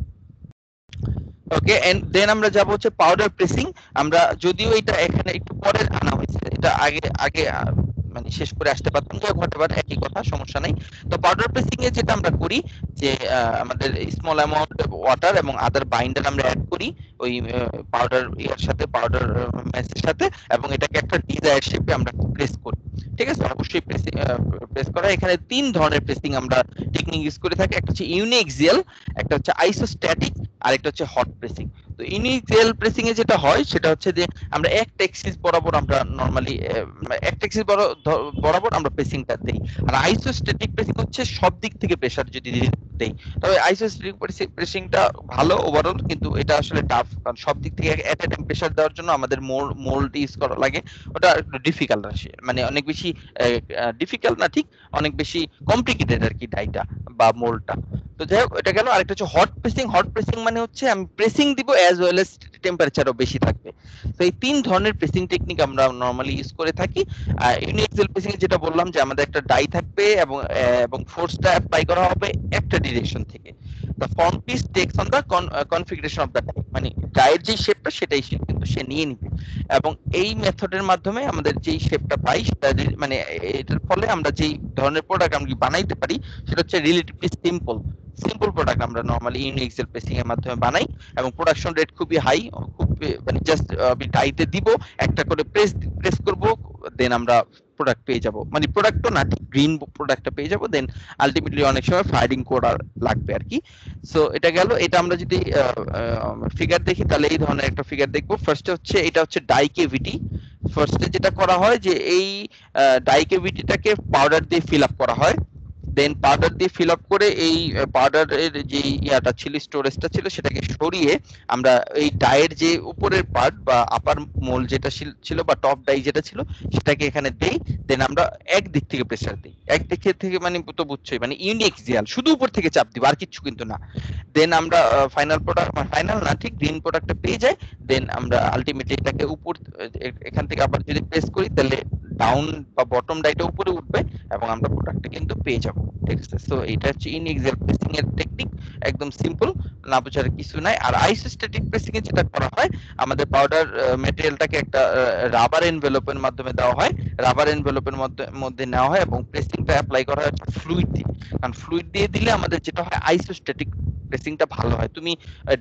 ওকে, এন্ড দেন আমরা যাব হচ্ছে পাউডার প্রেসিং। আমরা যদিও এটা এখানে একটু পরে আনা হয়েছে, এটা আগে আগে মানে শেষ করে আসতে পারতাম, যে হোয়াটএভার একই কথা, সমস্যা নাই। তো পাউডার প্রেসিং এ যেটা আমরা করি যে আমাদের স্মল অ্যামাউন্ট ওয়াটার এবং আদার বাইন্ডার আমরা অ্যাড করি ওই পাউডার এর সাথে, পাউডার ম্যাসের সাথে, এবং এটাকে একটা ডিজায়ার শেপে আমরা প্রেস করি। ঠিক আছে। অবশ্যই প্রেস করা, এখানে তিন ধরনের প্রেসিং আমরা টেকনিক ইউজ করে থাকি, একটা হচ্ছে ইউনিএক্সিয়াল, একটা হচ্ছে আইসোস্ট্যাটিক, আর একটা হচ্ছে হট প্রেসিং। তো ইউনিএক্সিয়াল প্রেসিং এ যেটা হয় সেটা হচ্ছে যে আমরা একটা এক্সিস বরাবর আমরা নরমালি একটা এক্সিস বরাবর আমরা প্রেসিংটা দেই, আর আইসোস্ট্যাটিক প্রেসিং হচ্ছে সব দিক থেকে প্রেসার যদি দেই, তবে আইসোস্ট্যাটিক প্রেসিংটা ভালো ওভারঅল, কিন্তু এটা আসলে টাফ, কারণ সব দিক থেকে এট এ টাইম প্রেসার দেওয়ার জন্য আমাদের মোল্ড ইউজ করা লাগে, ওটা একটু ডিফিকাল্ট আসে, মানে অনেক বেশি ডিফিকাল্ট না, ঠিক অনেক বেশি কমপ্লিকেটেড আর কি ডাইটা বা মোল্ডটা। তো যাই হোক, এটা গেল। আরেকটা হচ্ছে হট প্রেসিং। হট প্রেসিং মানে হচ্ছে আমি প্রেসিং দিব অ্যাজ ওয়েল এজ টেম্পারেচারও বেশি থাকবে। তো এই তিন ধরনের প্রেসিং টেকনিক আমরা নরমালি ইউজ করে থাকি। ইউনিএক্সিয়াল প্রেসিং এ যেটা বললাম যে আমাদের একটা ডাই থাকবে এবং ফোর্সটা অ্যাপ্লাই করা হবে একটা ডিরেকশন থেকে। The form piece takes on the configuration of the die, মানে ডাইয়ের যে শেপটা সেটাই কিন্তু সে নিয়ে নিবে, এবং এই মেথডের মাধ্যমে আমাদের যেই শেপটা পাই সেটা মানে এটার ফলে আমরা যেই ধরনের প্রোডাক্ট আমরা বানাইতে পারি সেটা হচ্ছে রিলেটিভলি সিম্পল প্রোডাক্ট আমরা নরমালি ইউনিএক্সিয়াল প্রেসিং এর মাধ্যমে বানাই, এবং প্রোডাকশন রেট খুবই হাই, খুব মানে জাস্ট আমি ডাইতে দিব, একটা করে প্রেস করব, দেন আমরা প্রোডাক্ট পেয়ে যাব, মানে প্রোডাক্টও না ঠিক গ্রিন প্রোডাক্টটা পেয়ে যাব, দেন আলটিমেটলি অনেক সময় ফায়ারিং করা লাগবে আর কি। সো এটা গেল। এটা আমরা যদি ফিগার দেখি তাহলে এই ধরনের একটা ফিগার দেখবো। ফার্স্টে হচ্ছে এটা হচ্ছে ডাই কেভিটি। ফার্স্টে যেটা করা হয় যে এই ডাই কেভিটিটাকে পাউডার দিয়ে ফিল আপ করা হয়, দেন পাউডার দিয়ে ফিল আপ করে এই পাউডারের যে ইয়াটা ছিল, স্টোরেজটা ছিল, সেটাকে সরিয়ে আমরা এই ডাইয়ের যে উপরের পার্ট বা আপার মোল যেটা ছিল বা টপ ডাই যেটা ছিল সেটাকে এখানে দেই, দেন আমরা এক দিক থেকে প্রেসার দিই, একদিকে থেকে মানে তো বুঝছোই, মানে ইউনিএক্সিয়াল, শুধু উপর থেকে চাপ দিব আর কিচ্ছু কিন্তু না। দেন আমরা ফাইনাল প্রোডাক্ট, ফাইনাল না ঠিক গ্রিন প্রোডাক্টটা পেয়ে যাই। দেন আমরা আলটিমেটলি এটাকে উপর এখান থেকে আবার যদি প্রেস করি তাহলে ডাউন বা বটম ডাইটা উপরে উঠবে এবং আমরা প্রোডাক্টটা কিন্তু পেয়ে যাব। ঠিক আছে, সো এটা হচ্ছে ইউনিএক্সিয়াল প্রেসিং এর টেকনিক, একদম সিম্পল, না বোঝার কিছু নাই। আর আইসোস্ট্যাটিক প্রেসিং এ যেটা করা হয়, আমাদের পাউডার ম্যাটেরিয়ালটাকে একটা রাবার এনভেলপের মাধ্যমে দেওয়া হয়, রাবার এনভেলপের মধ্যে নেওয়া হয় এবং প্রেসিংটা অ্যাপ্লাই করা হয় ফ্লুইড দিয়ে। কারণ ফ্লুইড দিয়ে দিলে আমাদের যেটা হয় আইসোস্ট্যাটিক প্রেসিংটা ভালো হয়। তুমি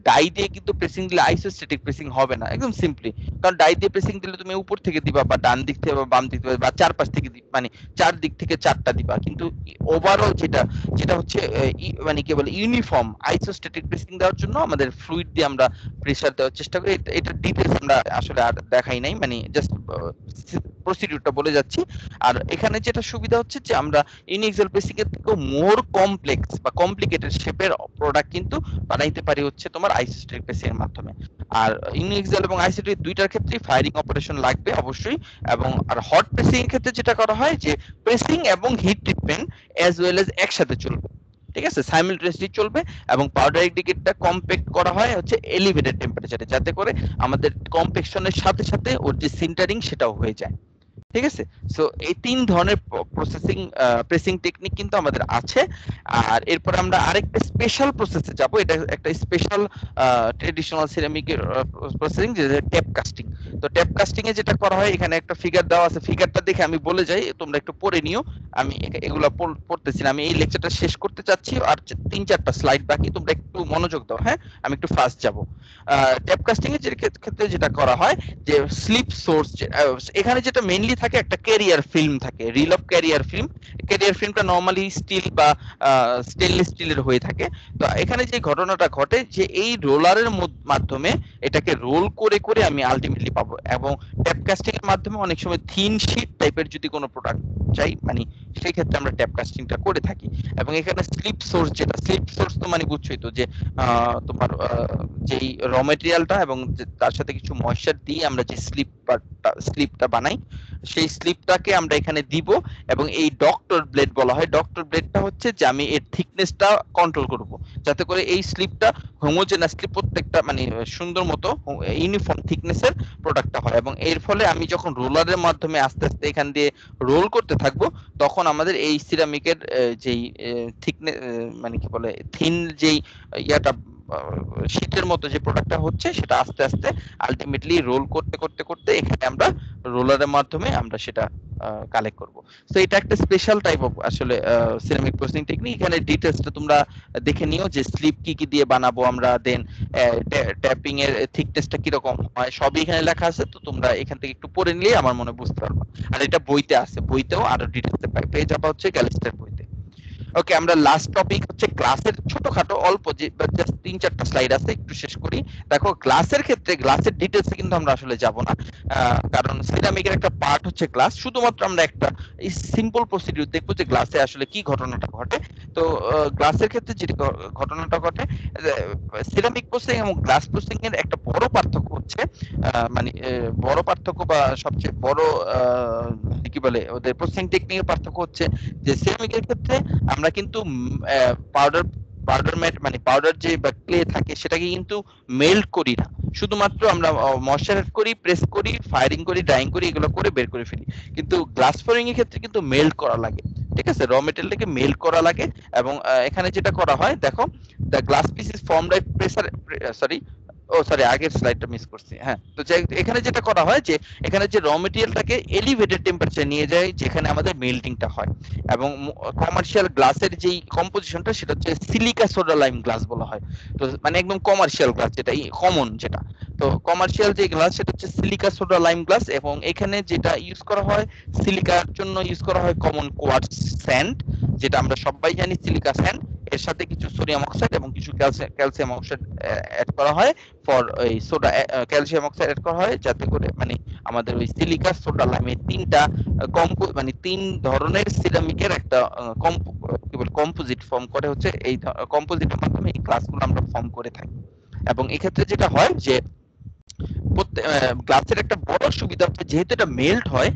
ডাই দিয়ে কিন্তু প্রেসিং দিলে আইসোস্ট্যাটিক প্রেসিং হবে না, একদম সিম্পলি। কারণ ডাই দিয়ে প্রেসিং দিলে তুমি উপর থেকে দিবা বা ডান দিক থেকে বা বাম দিক থেকে বা চারপাশ থেকে মানে চার দিক থেকে চারটা দিবা, কিন্তু ওভারঅল যেটা হচ্ছে মানে কি বলে ইউনিফর্ম আইসোস্ট্যাটিক প্রেসিং দেওয়ার জন্য আমাদের ফ্লুইড দিয়ে আমরা প্রেসার দেওয়ার চেষ্টা করি। এটা ডিটেইলস আমরা আসলে আর দেখাই নাই, মানে জাস্ট প্রসিডিউরটা বলে যাচ্ছি। আর এখানে যেটা সুবিধা হচ্ছে যে আমরা ইউনিএক্সিয়াল প্রেসিং এর থেকেও মোর কমপ্লেক্স বা কমপ্লিকেটেড শেপের প্রোডাক্ট কিন্তু বানাইতে পারি হচ্ছে তোমার আইসোস্ট্যাটিক প্রেসিং এর মাধ্যমে। আর ইউনিএক্সিয়াল এবং আইসোস্ট্যাটিক দুইটার ক্ষেত্রেই ফায়ারিং অপারেশন লাগবে অবশ্যই। এবং আর হট প্রেসিং এর ক্ষেত্রে যেটা করা হয় যে প্রেসিং এবং hit treatment as well age একসাথে চলবে, ঠিক আছে, সাইমালটেনিয়াসলি চলবে। এবং পাউডার এডিকেটটা কম্প্যাক্ট করা হয় হচ্ছে এলিভেটেড টেম্পারেচারে, যাতে করে আমাদের কম্প্যাকশনের সাথে সাথে ওর যে সিন্টারিং সেটাও হয়ে যায়। ঠিক আছে, সো এই তিন ধরনের প্রেসিং টেকনিক কিন্তু আমাদের আছে। আর এরপর আমরা আরেকটা স্পেশাল প্রসেসে যাব, এটা একটা স্পেশাল ট্রেডিশনাল সিরামিকের প্রসেসিং, যে ট্যাপ কাস্টিং। তো ট্যাপ কাস্টিং এ যেটা করা হয়, এখানে একটা ফিগার দেওয়া আছে, ফিগারটা দেখে আমি বলে যাই, তোমরা একটু পড়ে নিও। আমি এগুলা পড়তেছি না, আমি এই লেকচারটা শেষ করতে চাচ্ছি, আর 3-4টা স্লাইড বাকি, তোমরা একটু মনোযোগ দাও। হ্যাঁ, আমি একটু ফাস্ট যাব। ট্যাপ কাস্টিং এর ক্ষেত্রে যেটা করা হয় যে স্লিপ সোর্স, এখানে যেটা মেইনলি থাকে একটা ক্যারিয়ার ফিল্ম থাকে, reel of carrier film. Carrier ফিল্মটা নরমালি স্টিল বা স্টেনলেস স্টিলের হয়ে থাকে। তো এখানে যে ঘটনাটা ঘটে যে এই রোলারের মাধ্যমে এটাকে রোল করে করে আমি আলটিমেটলি পাবো। এবং ট্যাপ কাস্টিং এর মাধ্যমে অনেক সময় থিন শীট টাইপের যদি কোনো প্রোডাক্ট চাই, মানে সেই ক্ষেত্রে আমরা ট্যাপ কাস্টিংটা করে থাকি। এবং এখানে স্লিপ সোর্স, যেটা স্লিপ সোর্স তো মানে বুঝছোই তো, যে তোমার যেই র মেটেরিয়ালটা এবং তার সাথে কিছু ময়েশ্চার দিয়ে আমরা যে স্লিপটা বানাই, সেই স্লিপটাকে আমরা এখানে দিব। এবং এই ডক্টর ব্লেড বলা হয়, ডক্টর ব্লেডটা হচ্ছে যে আমি এর থিকনেসটা কন্ট্রোল করব, যাতে করে এই স্লিপটা হোমোজেনাসলি প্রত্যেকটা মানে সুন্দর মতো ইউনিফর্ম থিকনেসের প্রোডাক্টটা হয়। এবং এর ফলে আমি যখন রোলারের মাধ্যমে আস্তে আস্তে এখান দিয়ে রোল করতে থাকবো, তখন আমাদের এই সিরামিকের যেই থিকনেস মানে কি বলে থিন যেই ইয়াটা শীটের মতো যে প্রোডাক্টটা হচ্ছে, সেটা আস্তে আস্তে আলটিমেটলি রোল করতে করতে করতে এখানে আমরা রোলারের মাধ্যমে আমরা সেটা কালেক্ট করব। সো এটা একটা স্পেশাল টাইপ অফ আসলে সিরামিক প্রসেসিং টেকনিক। এখানে ডিটেইলসটা তোমরা দেখে নিও, যে স্লিপ কি কি দিয়ে বানাবো আমরা, দেন ট্যাপিং এর থিকনেসটা কি রকম হয়, সবই এখানে লেখা আছে। তো তোমরা এখান থেকে একটু পড়ে নিলে আমার মনে বুঝতে পারবা। আর এটা বইতে আছে, বইতেও আরো ডিটেইলসে পেয়ে যাবা হচ্ছে ক্যালিস্টের বইতে। ওকে, আমরা লাস্ট টপিক হচ্ছে গ্লাসের ছোটখাটো অল্প যে জাস্ট 3-4টা স্লাইড আছে, একটু শেষ করি। দেখো গ্লাসের ক্ষেত্রে গ্লাসের ডিটেইলসে কিন্তু আমরা আসলে যাব না, কারণ সিরামিকের একটা পার্ট হচ্ছে গ্লাস। শুধুমাত্র আমরা একটা এই সিম্পল প্রসিডিউর দেখবো যে গ্লাসে আসলে কি ঘটনাটা ঘটে। তো গ্লাসের ক্ষেত্রে যে ঘটনাটা ঘটে, সিরামিক প্রসেসিং এবং গ্লাস প্রসেসিং এর একটা বড় পার্থক্য হচ্ছে, মানে বড় পার্থক্য বা সবচেয়ে বড় কি বলে ওদের প্রসেসিং টেকনিকের পার্থক্য হচ্ছে যে সিরামিকের ক্ষেত্রে আমরা কিন্তু পাউডার যে বা ক্লে থাকে সেটাকে কিন্তু মেল্ট করি না, শুধুমাত্র আমরা ময়েশ্চার করি, প্রেস করি, ফায়ারিং করি, ড্রাইং করি, এগুলো করে বের করে ফেলি। কিন্তু গ্লাস ফ্লোরিং এর ক্ষেত্রে কিন্তু মেল্ট করা লাগে, ঠিক আছে, র মেটেরিয়ালটাকে মেল্ট করা লাগে। এবং এখানে যেটা করা হয়, দেখো the glass piece is formed by pressure, আগের স্লাইডটা মিস করছি। হ্যাঁ, তো এখানে যেটা করা হয় যে এখানে যে র মেটেরিয়ালটাকে এলিভেটেড টেম্পারেচার নিয়ে যায়, যেখানে আমাদের মেল্টিংটা হয়। এবং কমার্শিয়াল গ্লাসের যেই কম্পোজিশনটা, সেটা হচ্ছে সিলিকা সোডা লাইম গ্লাস বলা হয়। তো মানে একদম কমার্শিয়াল গ্লাস, যেটা কমন, যেটা তো কমার্শিয়াল যে গ্লাস সেটা হচ্ছে সিলিকা সোডা লাইম গ্লাস। এবং এখানে যেটা ইউজ করা হয়, সিলিকার জন্য ইউজ করা হয় কমন কোয়ার্টজ স্যান্ড, যেটা আমরা সবাই জানি সিলিকা স্যান্ড। এর সাথে কিছু সোডিয়াম অক্সাইড এবং কিছু ক্যালসিয়াম অক্সাইড অ্যাড করা হয় ফর এই সোডা, ক্যালসিয়াম অক্সাইড অ্যাড করা হয় যাতে করে মানে আমাদের ওই সিলিকা সোডা লাইমের তিনটা মানে তিন ধরনের সিরামিকের একটা কি বলে কম্পোজিট ফর্ম করে হচ্ছে। এই কম্পোজিটের মাধ্যমে এই ক্লাসগুলো আমরা ফর্ম করে থাকি। এবং এক্ষেত্রে যেটা হয় যে গ্লাসের একটা বড় সুবিধা হচ্ছে যেহেতু এটা মেল্ট হয়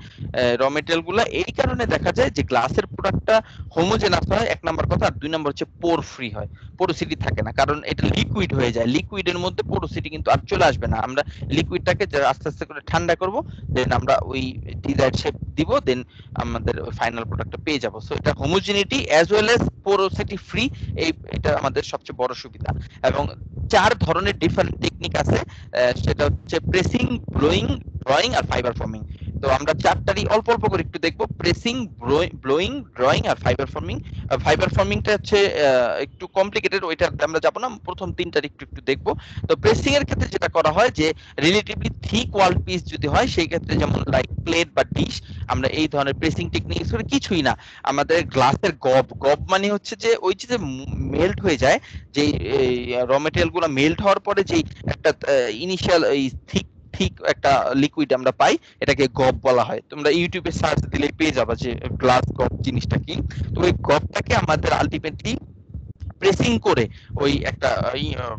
র মেটেরিয়াল গুলা, এই কারণে দেখা যায় যে গ্লাসের প্রোডাক্টটা হোমোজেনাস হয় এক নাম্বার কথা, আর দুই নাম্বার হচ্ছে পোর ফ্রি হয়, পোরোসিটি থাকে না, কারণ এটা লিকুইড হয়ে যায়, লিকুইডের মধ্যে পোরোসিটি কিন্তু আর চলে আসবে না। আমরা লিকুইডটাকে আস্তে আস্তে করে ঠান্ডা করব, দেন আমরা ওই ডিজায়ার্ড শেপ দিব, দেন আমাদের ফাইনাল প্রোডাক্টটা পেয়ে যাব। সো এটা homogeneity as well as porosity free, এটা আমাদের সবচেয়ে বড় সুবিধা। এবং 4 ধরনের ডিফারেন্ট টেকনিক আছে, সেটা হচ্ছে প্রেসিং, ব্লোয়িং, ড্রয়িং আর ফাইবার ফর্মিং। তো আমরা চারটারই অল্প অল্প করে একটু দেখবো, প্রেসিং, ব্লোয়িং, ড্রয়িং আর ফাইবার ফর্মিং। ফাইবার ফর্মিংটা হচ্ছে একটু কমপ্লিকেটেড, ওইটা আমরা যাবো না, প্রথম তিনটার একটু একটু দেখবো। তো প্রেসিং এর ক্ষেত্রে যেটা করা হয় যে রিলেটিভলি থিক ওয়াল পিস যদি হয় সেই ক্ষেত্রে যেমন লাইক প্লেট বা ডিশ, আমরা এই ধরনের প্রেসিং টেকনিক ইউজ করি। কিছুই না, আমাদের গ্লাসের গব মানে হচ্ছে যে ওই যে মেল্ট হয়ে যায়, যে র মেটেরিয়াল গুলো মেল্ট হওয়ার পরে যে একটা ইনিশিয়াল এই থিক ঠিক একটা লিকুইড আমরা পাই, এটাকে গব বলা হয়। তোমরা ইউটিউবে সার্চ দিলে পেয়ে যাবে যে গ্লাস গব জিনিসটা কি। তো ওই গবটাকে আমাদের আলটিমেটলি প্রেসিং করে ওই একটা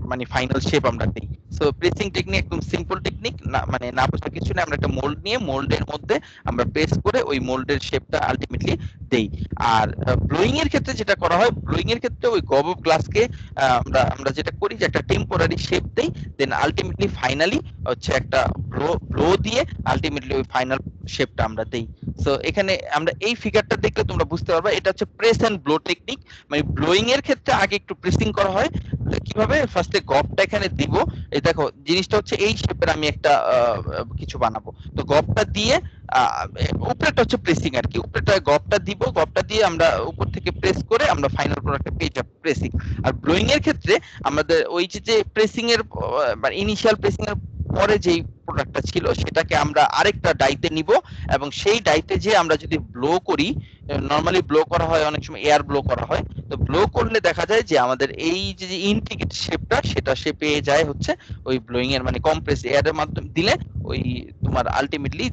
মানে ফাইনাল শেপ আমরা দিই। সো প্রেসিং টেকনিক একদম সিম্পল টেকনিক, না মানে না বোঝার কিছু না, আমরা একটা মোল্ড নিয়ে মোল্ডের মধ্যে আমরা প্রেস করে ওই মোল্ডের শেপটা আলটিমেটলি দেই। আর ব্লোয়িং এর ক্ষেত্রে যেটা করা হয়, ব্লোয়িং এর ক্ষেত্রে ওই গব অফ গ্লাসকে আমরা যেটা করি যে একটা টেম্পোরারি শেপ দেই, দেন আলটিমেটলি ফাইনালি হচ্ছে একটা ব্লো দিয়ে আলটিমেটলি ওই ফাইনাল শেপটা আমরা দেই। সো এখানে আমরা এই ফিগারটা দেখলে তোমরা বুঝতে পারবে এটা হচ্ছে প্রেস এন্ড ব্লো টেকনিক। মানে ব্লোয়িং এর ক্ষেত্রে আগে একটু প্রেসিং করা হয়, কিভাবে ফার্স্টে গবটা এখানে দিব, এই দেখো জিনিসটা হচ্ছে এই শেপের আমি একটা কিছু বানাবো, তো গবটা দিয়ে উপরেটা হচ্ছে প্রেসিং আর কি, উপরেটা গবটা দিব, গবটা দিয়ে আমরা উপর থেকে প্রেস করে আমরা ফাইনাল প্রোডাক্টটা পেয়ে যাব, প্রেসিং। আর ব্লোয়িং এর ক্ষেত্রে আমাদের ওই যে প্রেসিং এর মানে ইনিশিয়াল প্রেসিং এর পরে যেই প্রোডাক্টটা ছিল সেটাকে আমরা আরেকটা ডাইতে নিব, এবং সেই ডাইতে যে আমরা যদি ব্লো করি, নরমালি ব্লো করা হয় অনেক সময় এয়ার ব্লো করা হয়, তো ব্লো করলে দেখা যায় যে আমাদের এই যে ইন্ট্রিকেট শেপটা সেটা সে পেয়ে যায় হচ্ছে ওই ব্লোয়িং এর মানে কম্প্রেস এয়ারের মাধ্যমে দিলে ওই তোমার আলটিমেটলি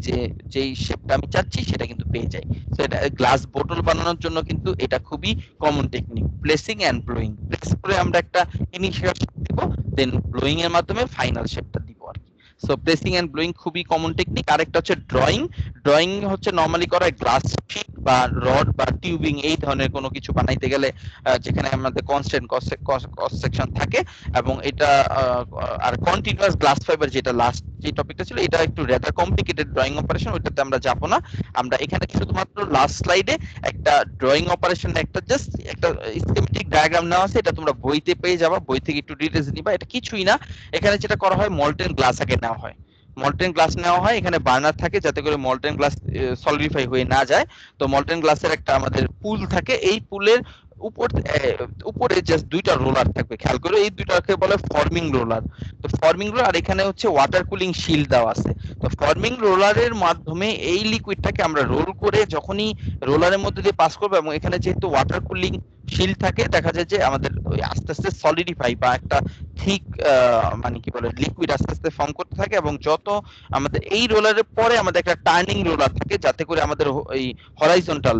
যেই শেপটা আমি চাচ্ছি সেটা কিন্তু পেয়ে যায়। সো এটা গ্লাস বোতল বানানোর জন্য কিন্তু এটা খুবই common technique, placing and blowing. Place করে আমরা একটা ইনিশিয়াল শেপ দিব, দেন ব্লোয়িং এর মাধ্যমে ফাইনাল শেপটা দিব আর কি। সো প্রেসিং এন্ড ব্লোয়িং খুবই কমন টেকনিক। আরেকটা হচ্ছে ড্রয়িং। ড্রয়িং হচ্ছে নরমালি করা গ্লাস শিট বা রড বা টিউবিং এই ধরনের কোনো কিছু বানাইতে গেলে যেখানে আমাদের কনস্ট্যান্ট কস সেকশন থাকে, এবং এটা আর কন্টিনিউয়াস গ্লাস ফাইবার যেটা লাস্ট যে টপিকটা ছিল, এটা একটু রেদার কমপ্লিকেটেড ড্রয়িং অপারেশন, ওইটাতে আমরা যাব না। আমরা এখানে শুধুমাত্র লাস্ট স্লাইডে একটা ড্রয়িং অপারেশন একটা জাস্ট একটা স্কিমেটিক ডায়াগ্রাম নেওয়া আছে, এটা তোমরা বইতে পেয়ে যাবা, বই থেকে একটু ডিটেইলস নিবা। এটা কিছুই না, এখানে যেটা করা হয় মল্টেন গ্লাস আগে নেওয়া হয়, মল্টেন গ্লাস নেওয়া হয়, এখানে বার্নার থাকে যাতে করে মল্টেন গ্লাস সলিডিফাই হয়ে না যায়। তো মল্টেন গ্লাসের একটা আমাদের পুল থাকে, এই পুলের উপরে জাস্ট দুইটা রোলার থাকবে, খেয়াল করে এই দুইটাকে বলে ফর্মিং রোলার। তো ফর্মিং রোলার, আর এখানে হচ্ছে ওয়াটার কুলিং শিল্ড দেওয়া আছে। তো ফর্মিং রোলারের মাধ্যমে এই লিকুইডটাকে আমরা রোল করে যখনই রোলারের মধ্যে দিয়ে পাস করবো, এবং এখানে যেহেতু ওয়াটার কুলিং শিল্ড থাকে, দেখা যায় যে আমাদের ওই আস্তে আস্তে সলিডিফাই বা একটা থিক মানে কি বলে লিকুইড আস্তে আস্তে ফর্ম করতে থাকে, এবং যত আমাদের এই রোলারের পরে আমাদের একটা টার্নিং রোলার থাকে যাতে করে আমাদের এই হরাইজন্টাল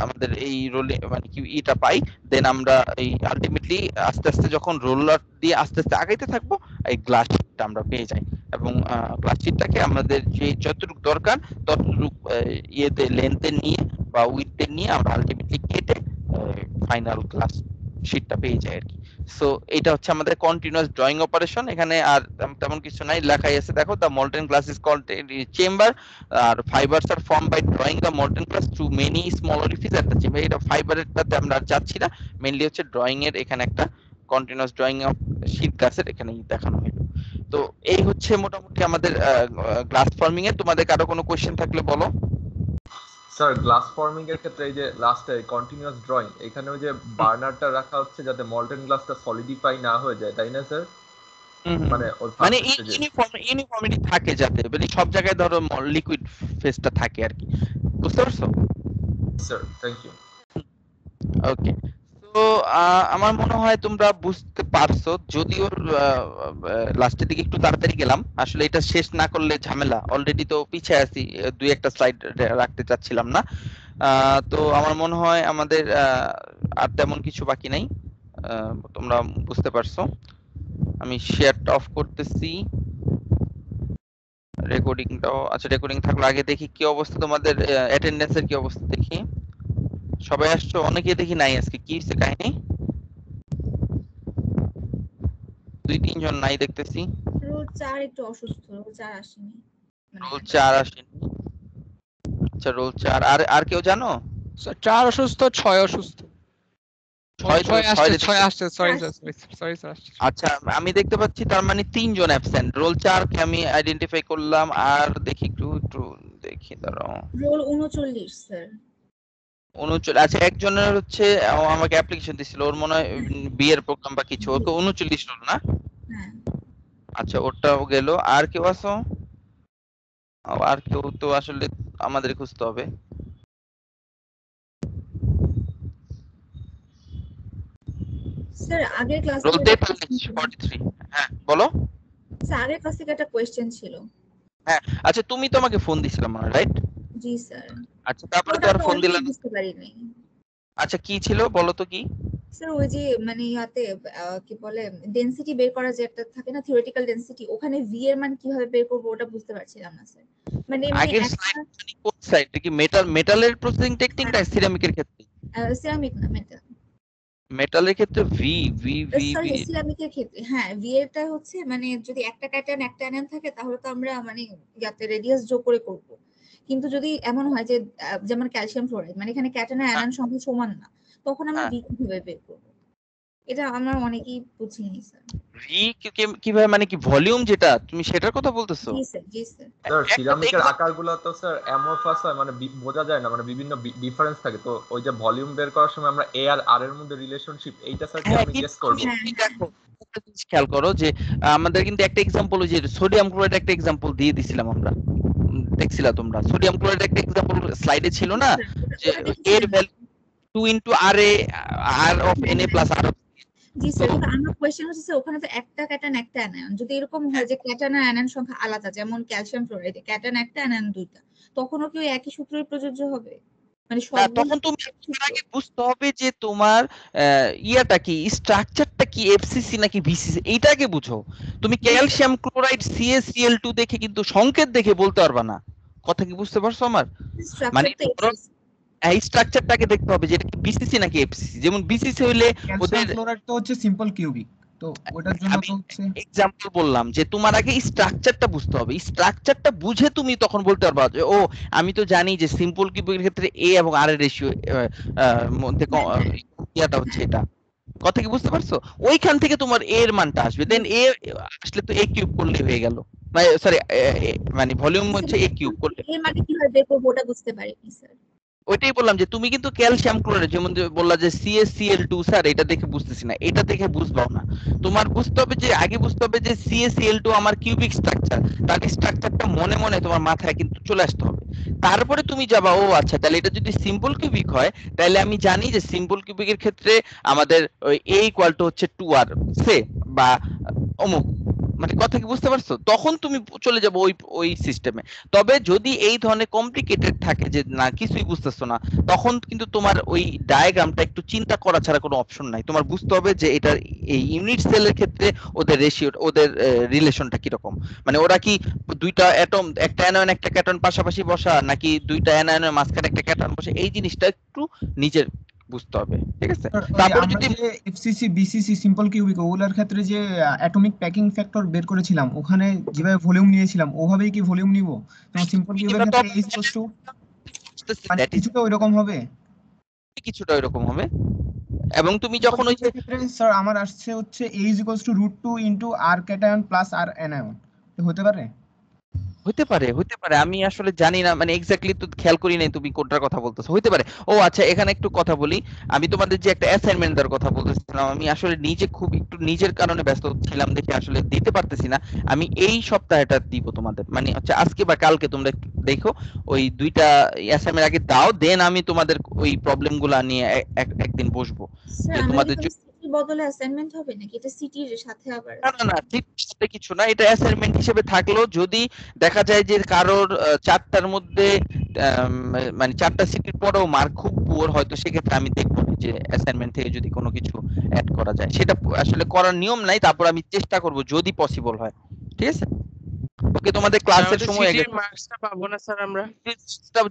আমাদের এই রোলে মানে কি এটা পাই, দেন আমরা এই আলটিমেটলি আস্তে আস্তে যখন রোলার দিয়ে আস্তে আস্তে আগাইতে থাকবো এই গ্লাস শিটটা আমরা পেয়ে যাই, এবং গ্লাস শিটটাকে আমাদের যে যতটুকু দরকার ততটুকু ইয়েতে লেন্থে নিয়ে বা উইডথে নিয়ে আমরা আলটিমেটলি কেটে ফাইনাল গ্লাস শিটটা পেয়ে যায় আর কি। সো এটা হচ্ছে আমাদের কন্টিনিউয়াস ড্রয়িং অপারেশন। এখানে আর তেমন কিছু নাই, লেখাই আছে দেখো, the molten glass is called chamber, আর fibers are form by drawing the molten glass through many small orifice at the chamber. এটা ফাইবারেরটাতে আমরা আর যাচ্ছি না, মেইনলি হচ্ছে ড্রয়িং এর এখানে একটা কন্টিনিউয়াস ড্রয়িং অফ শীট গ্লাসের এখানে দেখানো হলো। তো এই হচ্ছে মোটামুটি আমাদের গ্লাস ফর্মিং এর। তোমাদের কারো কোনো কোশ্চেন থাকলে বলো। স্যার গ্লাস ফর্মিং এর ক্ষেত্রে এই যে লাস্টে কন্টিনিউয়াস ড্রয়িং, এখানে ওই যে বার্নারটা রাখা হচ্ছে যাতে মল্টেন গ্লাসটা সলিডিফাই না হয়ে যায়, তাই না স্যার? মানে ইউনিফর্মিটি থাকে যাতে মানে সব জায়গায় ধরো লিকুইড ফেজটা থাকে আর কি, বুঝতে পারছো? Sir thank you. ওকে, তো আমার মনে হয় তোমরা বুঝতে পারছো, যদিও লাস্টের দিকে একটু তাড়াতাড়ি গেলাম, আসলে এটা শেষ না করলে ঝামেলা, অলরেডি তো পিছিয়ে আছি, দুই একটা স্লাইড রাখতে চাচ্ছিলাম না। তো আমার মনে হয় আমাদের আর তেমন কিছু বাকি নাই, তোমরা বুঝতে পারছো। আমি শেয়ারটা অফ করতেছি। রেকর্ডিংটাও আচ্ছা রেকর্ডিং থাকলো আগে দেখি কি অবস্থা তোমাদের অ্যাটেন্ডেন্সের কি অবস্থা দেখি সবাই আসছো অনেকেই দেখি নাই আজকে কি হইছে কাহিনী 2-3 জন নাই দেখতেছি রোল 4 একটু অসুস্থ, রোল 4 আসেনি। রোল 4 আসেনি আচ্ছা রোল 4 আর আর কেউ জানো স্যার 4 অসুস্থ, 6 অসুস্থ। 6 তো 6 আসছে, 6 6 আসছে। সরি স্যার, সরি স্যার আসছে। আচ্ছা আমি দেখতে পাচ্ছি তার মানে 3 জন অ্যাবসেন্ট রোল 4 কে আমি আইডেন্টিফাই করলাম আর দেখি একটু দেখি দাঁড়াও রোল 39 স্যার। 39 আচ্ছা একজনের হচ্ছে আমাকে অ্যাপ্লিকেশন দিছিল ওর মনে হয় বিয়ের প্রোগ্রাম বা কিছু ওকে 39 রোল না হ্যাঁ আচ্ছা ওটাও গেল আর কেউ আছো আর কেউ তো আসলে আমাদের খুঁজতে হবে স্যার আগের ক্লাস রোল থেকে 43 হ্যাঁ বলো স্যার আগের ক্লাস থেকে একটা কোশ্চেন ছিল। হ্যাঁ আচ্ছা তুমি তো আমাকে ফোন দিছিলা মনে রাইট জি স্যার। আচ্ছা তারপরে তো ওটা আর তো ফোন অনেকেই দিলা না বুঝতে পারিনি। আচ্ছা কি ছিল বলো তো কি স্যার ওই যে মানে ইয়াতে কি বলে ডেনসিটি বের করা যে একটা থাকে না থিওরিটিক্যাল ডেনসিটি, ওখানে ভি এর মান কিভাবে বের করব ওটা বুঝতে পারছিলাম না স্যার। মানে এমনি আগের স্লাইড মানে কোন সাইড কি মেটালের প্রসেসিং টেকনিকটা সিরামিকের ক্ষেত্রে সিরামিক না মেটাল, মেটালের ক্ষেত্রে ভি ভি ভি সরি ভি সিরামিকের ক্ষেত্রে হ্যাঁ ভি এরটা হচ্ছে মানে যদি একটা ক্যাটায়ন একটা অ্যানায়ন থাকে তাহলে তো আমরা মানে ইয়াতে রেডিয়াস যোগ করে করব। কিন্তু যদি এমন হয় যে যেমন ক্যালসিয়াম ফ্লোরাইড মানে এখানে ক্যাটায়ন আর অ্যানায়ন সংখ্যা সমান না, তখন আমরা হ্যাঁ ভি কিভাবে বের করব? এটা আমরা অনেকেই বুঝিনি স্যার। ভি কিভাবে মানে কি ভলিউম যেটা তুমি সেটার কথা বলতেছো জি স্যার জি স্যার। স্যার একটা সিরামিকের example- আকারগুলো তো স্যার অ্যামরফাস হয় মানে বোঝা যায় না মানে বিভিন্ন ডিফারেন্স থাকে তো ওই যে ভলিউম বের করার সময় আমরা এ আর আর এর মধ্যে রিলেশনশিপ এইটা স্যার কি হ্যাঁ আমি কিন্তু গেস করব হ্যাঁ তুমি দেখো একটা জিনিস খেয়াল করো যে আমাদের কিন্তু একটা এক্সাম্পল ওই যে সোডিয়াম ক্লোরাইড একটা এক্সাম্পল দিয়ে দিছিলাম আমরা দেখছিলা তোমরা সোডিয়াম ক্লোরাইড একটা এক্সাম্পল স্লাইডে ছিল না যে ওটা দেখেছি এর value 2 into R A R of N A plus R G sir. কিন্তু আমার কোশ্চেন হচ্ছে যে ওখানে তো একটা ক্যাটায়ন একটা অ্যানায়ন, যদি এরকম হয় যে ক্যাটায়ন আর অ্যানায়ন সংখ্যা আলাদা যেমন ক্যালসিয়াম ফ্লোরাইডে ক্যাটায়ন একটা অ্যানায়ন দুইটা, তখনও কি ওই একই সূত্রই প্রযোজ্য হবে? মানে না সবগুলো তখন তুমি তার আগে বুঝতে হবে যে তোমার ইয়াটা কি স্ট্রাকচারটা কি এফসিসি নাকি ভিসিসি এইটা আগে বুঝো তুমি ক্যালসিয়াম ক্লোরাইড CaCl2 দেখে কিন্তু সংকেত দেখে বলতে পারবা না কথা কি বুঝতে পারছো আমার মানে স্ট্রাকচার তো ধরো এই স্ট্রাকচারটাকে দেখতে হবে যে এটা কি বিসিসি নাকি এফসিসি যেমন বিসিসি হইলে ক্যালসিয়াম ওদের ক্লোরাইড তো হচ্ছে সিম্পল কিউবিক, তো ওটার জন্য আমি তো হচ্ছে এক্সাম্পল বললাম যে তোমার আগে স্ট্রাকচারটা বুঝতে হবে স্ট্রাকচারটা বুঝে তুমি তখন বলতে পারবা যে ও আমি তো জানি যে সিম্পল কিউবিকের ক্ষেত্রে এ এবং আর এর রেশিও মধ্যে ইয়াটা হচ্ছে এটা কথা কি বুঝতে পারছো ওইখান থেকে তোমার এ এর মানটা আসবে দেন এ আসলে তো এ কিউব করলে হয়ে গেল মানে সরি মানে ভলিউম হচ্ছে এ কিউব করলে এর মানে কিভাবে বের করবো ওটা বুঝতে পারিনি স্যার। ওইটাই বললাম যে তুমি কিন্তু ক্যালসিয়াম ক্লোরাইড যেমন যে বললা যে CaCl2 স্যার এটা দেখে বুঝতেছি না এটা দেখে বুঝবাও না তোমার বুঝতে হবে যে আগে বুঝতে হবে যে CaCl2 আমার কিউবিক স্ট্রাকচার তার স্ট্রাকচারটা মনে মনে তোমার মাথায় কিন্তু চলে আসতে হবে তারপরে তুমি যাবা ও আচ্ছা তাহলে এটা যদি সিম্পল কিউবিক হয় তাহলে আমি জানি যে সিম্পল কিউবিকের ক্ষেত্রে আমাদের ওই a ইকুয়াল টু হচ্ছে 2r সে বা অমুক মানে কথা কি বুঝতে পারছো তখন তুমি চলে যাবে ওই ওই সিস্টেমে তবে যদি এই ধরনের কমপ্লিকেটেড থাকে যে না কিছুই বুঝতেছো না তখন কিন্তু তোমার ওই ডায়াগ্রামটা একটু চিন্তা করা ছাড়া কোনো অপশন নাই তোমার বুঝতে হবে যে এটা এই ইউনিট সেলের ক্ষেত্রে ওদের রেশিও ওদের রিলেশনটা কিরকম মানে ওরা কি দুইটা অ্যাটম একটা অ্যানায়ন একটা ক্যাটায়ন পাশাপাশি বসা নাকি দুইটা অ্যানায়নের মাঝখানে একটা ক্যাটায়ন বসে এই জিনিসটা একটু নিজের বুঝতে হবে ঠিক আছে তারপরে আমরা যদি যে এফসিসি বিসিসি সিম্পল কিউবিক ওগুলোর ক্ষেত্রে যে অ্যাটমিক প্যাকিং ফ্যাক্টর বের করেছিলাম ওখানে যেভাবে ভলিউম নিয়েছিলাম ওভাবেই কি ভলিউম নিব যেমন সিম্পল কিউবের ক্ষেত্রে A ইকুয়ালস টু মানে that is কিছুটা ওইরকম হবে কিছুটা এরকম হবে এবং তুমি যখন ওই যে ক্ষেত্রে স্যার আমার আসছে হচ্ছে A equals to √2 into R cation plus R anion হতে পারে হতে পারে আমি আসলে জানি না মানে এক্স্যাক্টলি তো খেয়াল করি নাই তুমি কোনটার কথা বলতেছো হতে পারে ও আচ্ছা এখানে একটু কথা বলি আমি তোমাদের যে একটা অ্যাসাইনমেন্ট দেওয়ার কথা বলতেছিলাম আমি আসলে নিজে খুব একটু নিজের কারণে ব্যস্ত ছিলাম দেখে আসলে দিতে পারতেছি না আমি এই সপ্তাহটা দিব তোমাদের মানে হচ্ছে আজকে বা কালকে তোমরা একটু দেখো ওই দুইটা অ্যাসাইনমেন্ট আগে দাও দেন আমি তোমাদের ওই প্রবলেমগুলো নিয়ে একদিন বসবো স্যার যে আমরা তোমাদের কি সিটির বদলে অ্যাসাইনমেন্ট হবে নাকি এটা সিটির সাথে আবার? না ঠিক সাথে কিছু না এটা অ্যাসাইনমেন্ট হিসেবে থাকলো যদি দেখা যায় যে কারোর চারটার মধ্যে মানে চারটা সিটির পরেও মার্ক খুব পুয়ার হয়তো সেক্ষেত্রে আমি দেখবো যে অ্যাসাইনমেন্ট থেকে যদি কোনো কিছু অ্যাড করা যায় সেটা আসলে করার নিয়ম নাই তারপর আমি চেষ্টা করব যদি পসিবল হয় ঠিক আছে ওকে, তোমাদের ক্লাসের সময় হয়ে গেছে। মার্কসটা পাবো না স্যার আমরা।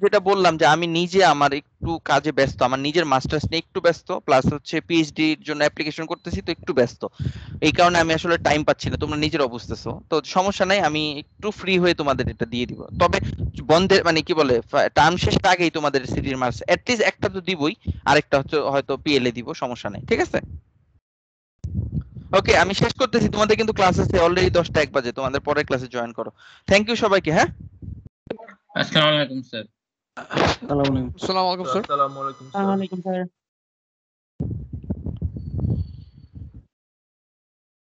যেটা বললাম যে আমি নিজে আমার একটু কাজে ব্যস্ত, আমার নিজের মাস্টার্স নিয়ে একটু ব্যস্ত, প্লাস হচ্ছে পিএইচডি এর জন্য অ্যাপ্লিকেশন করতেছি, তো একটু ব্যস্ত, এই কারণে আমি আসলে টাইম পাচ্ছি না। তোমরা নিজেরা বুঝতেছো তো, সমস্যা নাই, আমি একটু ফ্রি হয়ে তোমাদের এটা দিয়ে দিব। তবে বন্ধের মানে কি বলে টার্ম শেষের আগেই তোমাদের সিটির মার্কস অ্যাটলিস্ট একটা তো দিবই, আরেকটা হচ্ছে হয়তো পিএলএ দিব, সমস্যা নাই, ঠিক আছে? ওকে, আমি শেষ করতেছি, তোমাদের কিন্তু ক্লাস আছে অলরেডি 10টা 1 বাজে, তোমাদের পরের ক্লাসে জয়েন করো। থ্যাংক ইউ সবাইকে। হ্যাঁ, আসসালামু আলাইকুম স্যার। আসসালামু আলাইকুম স্যার। আসসালামু আলাইকুম স্যার।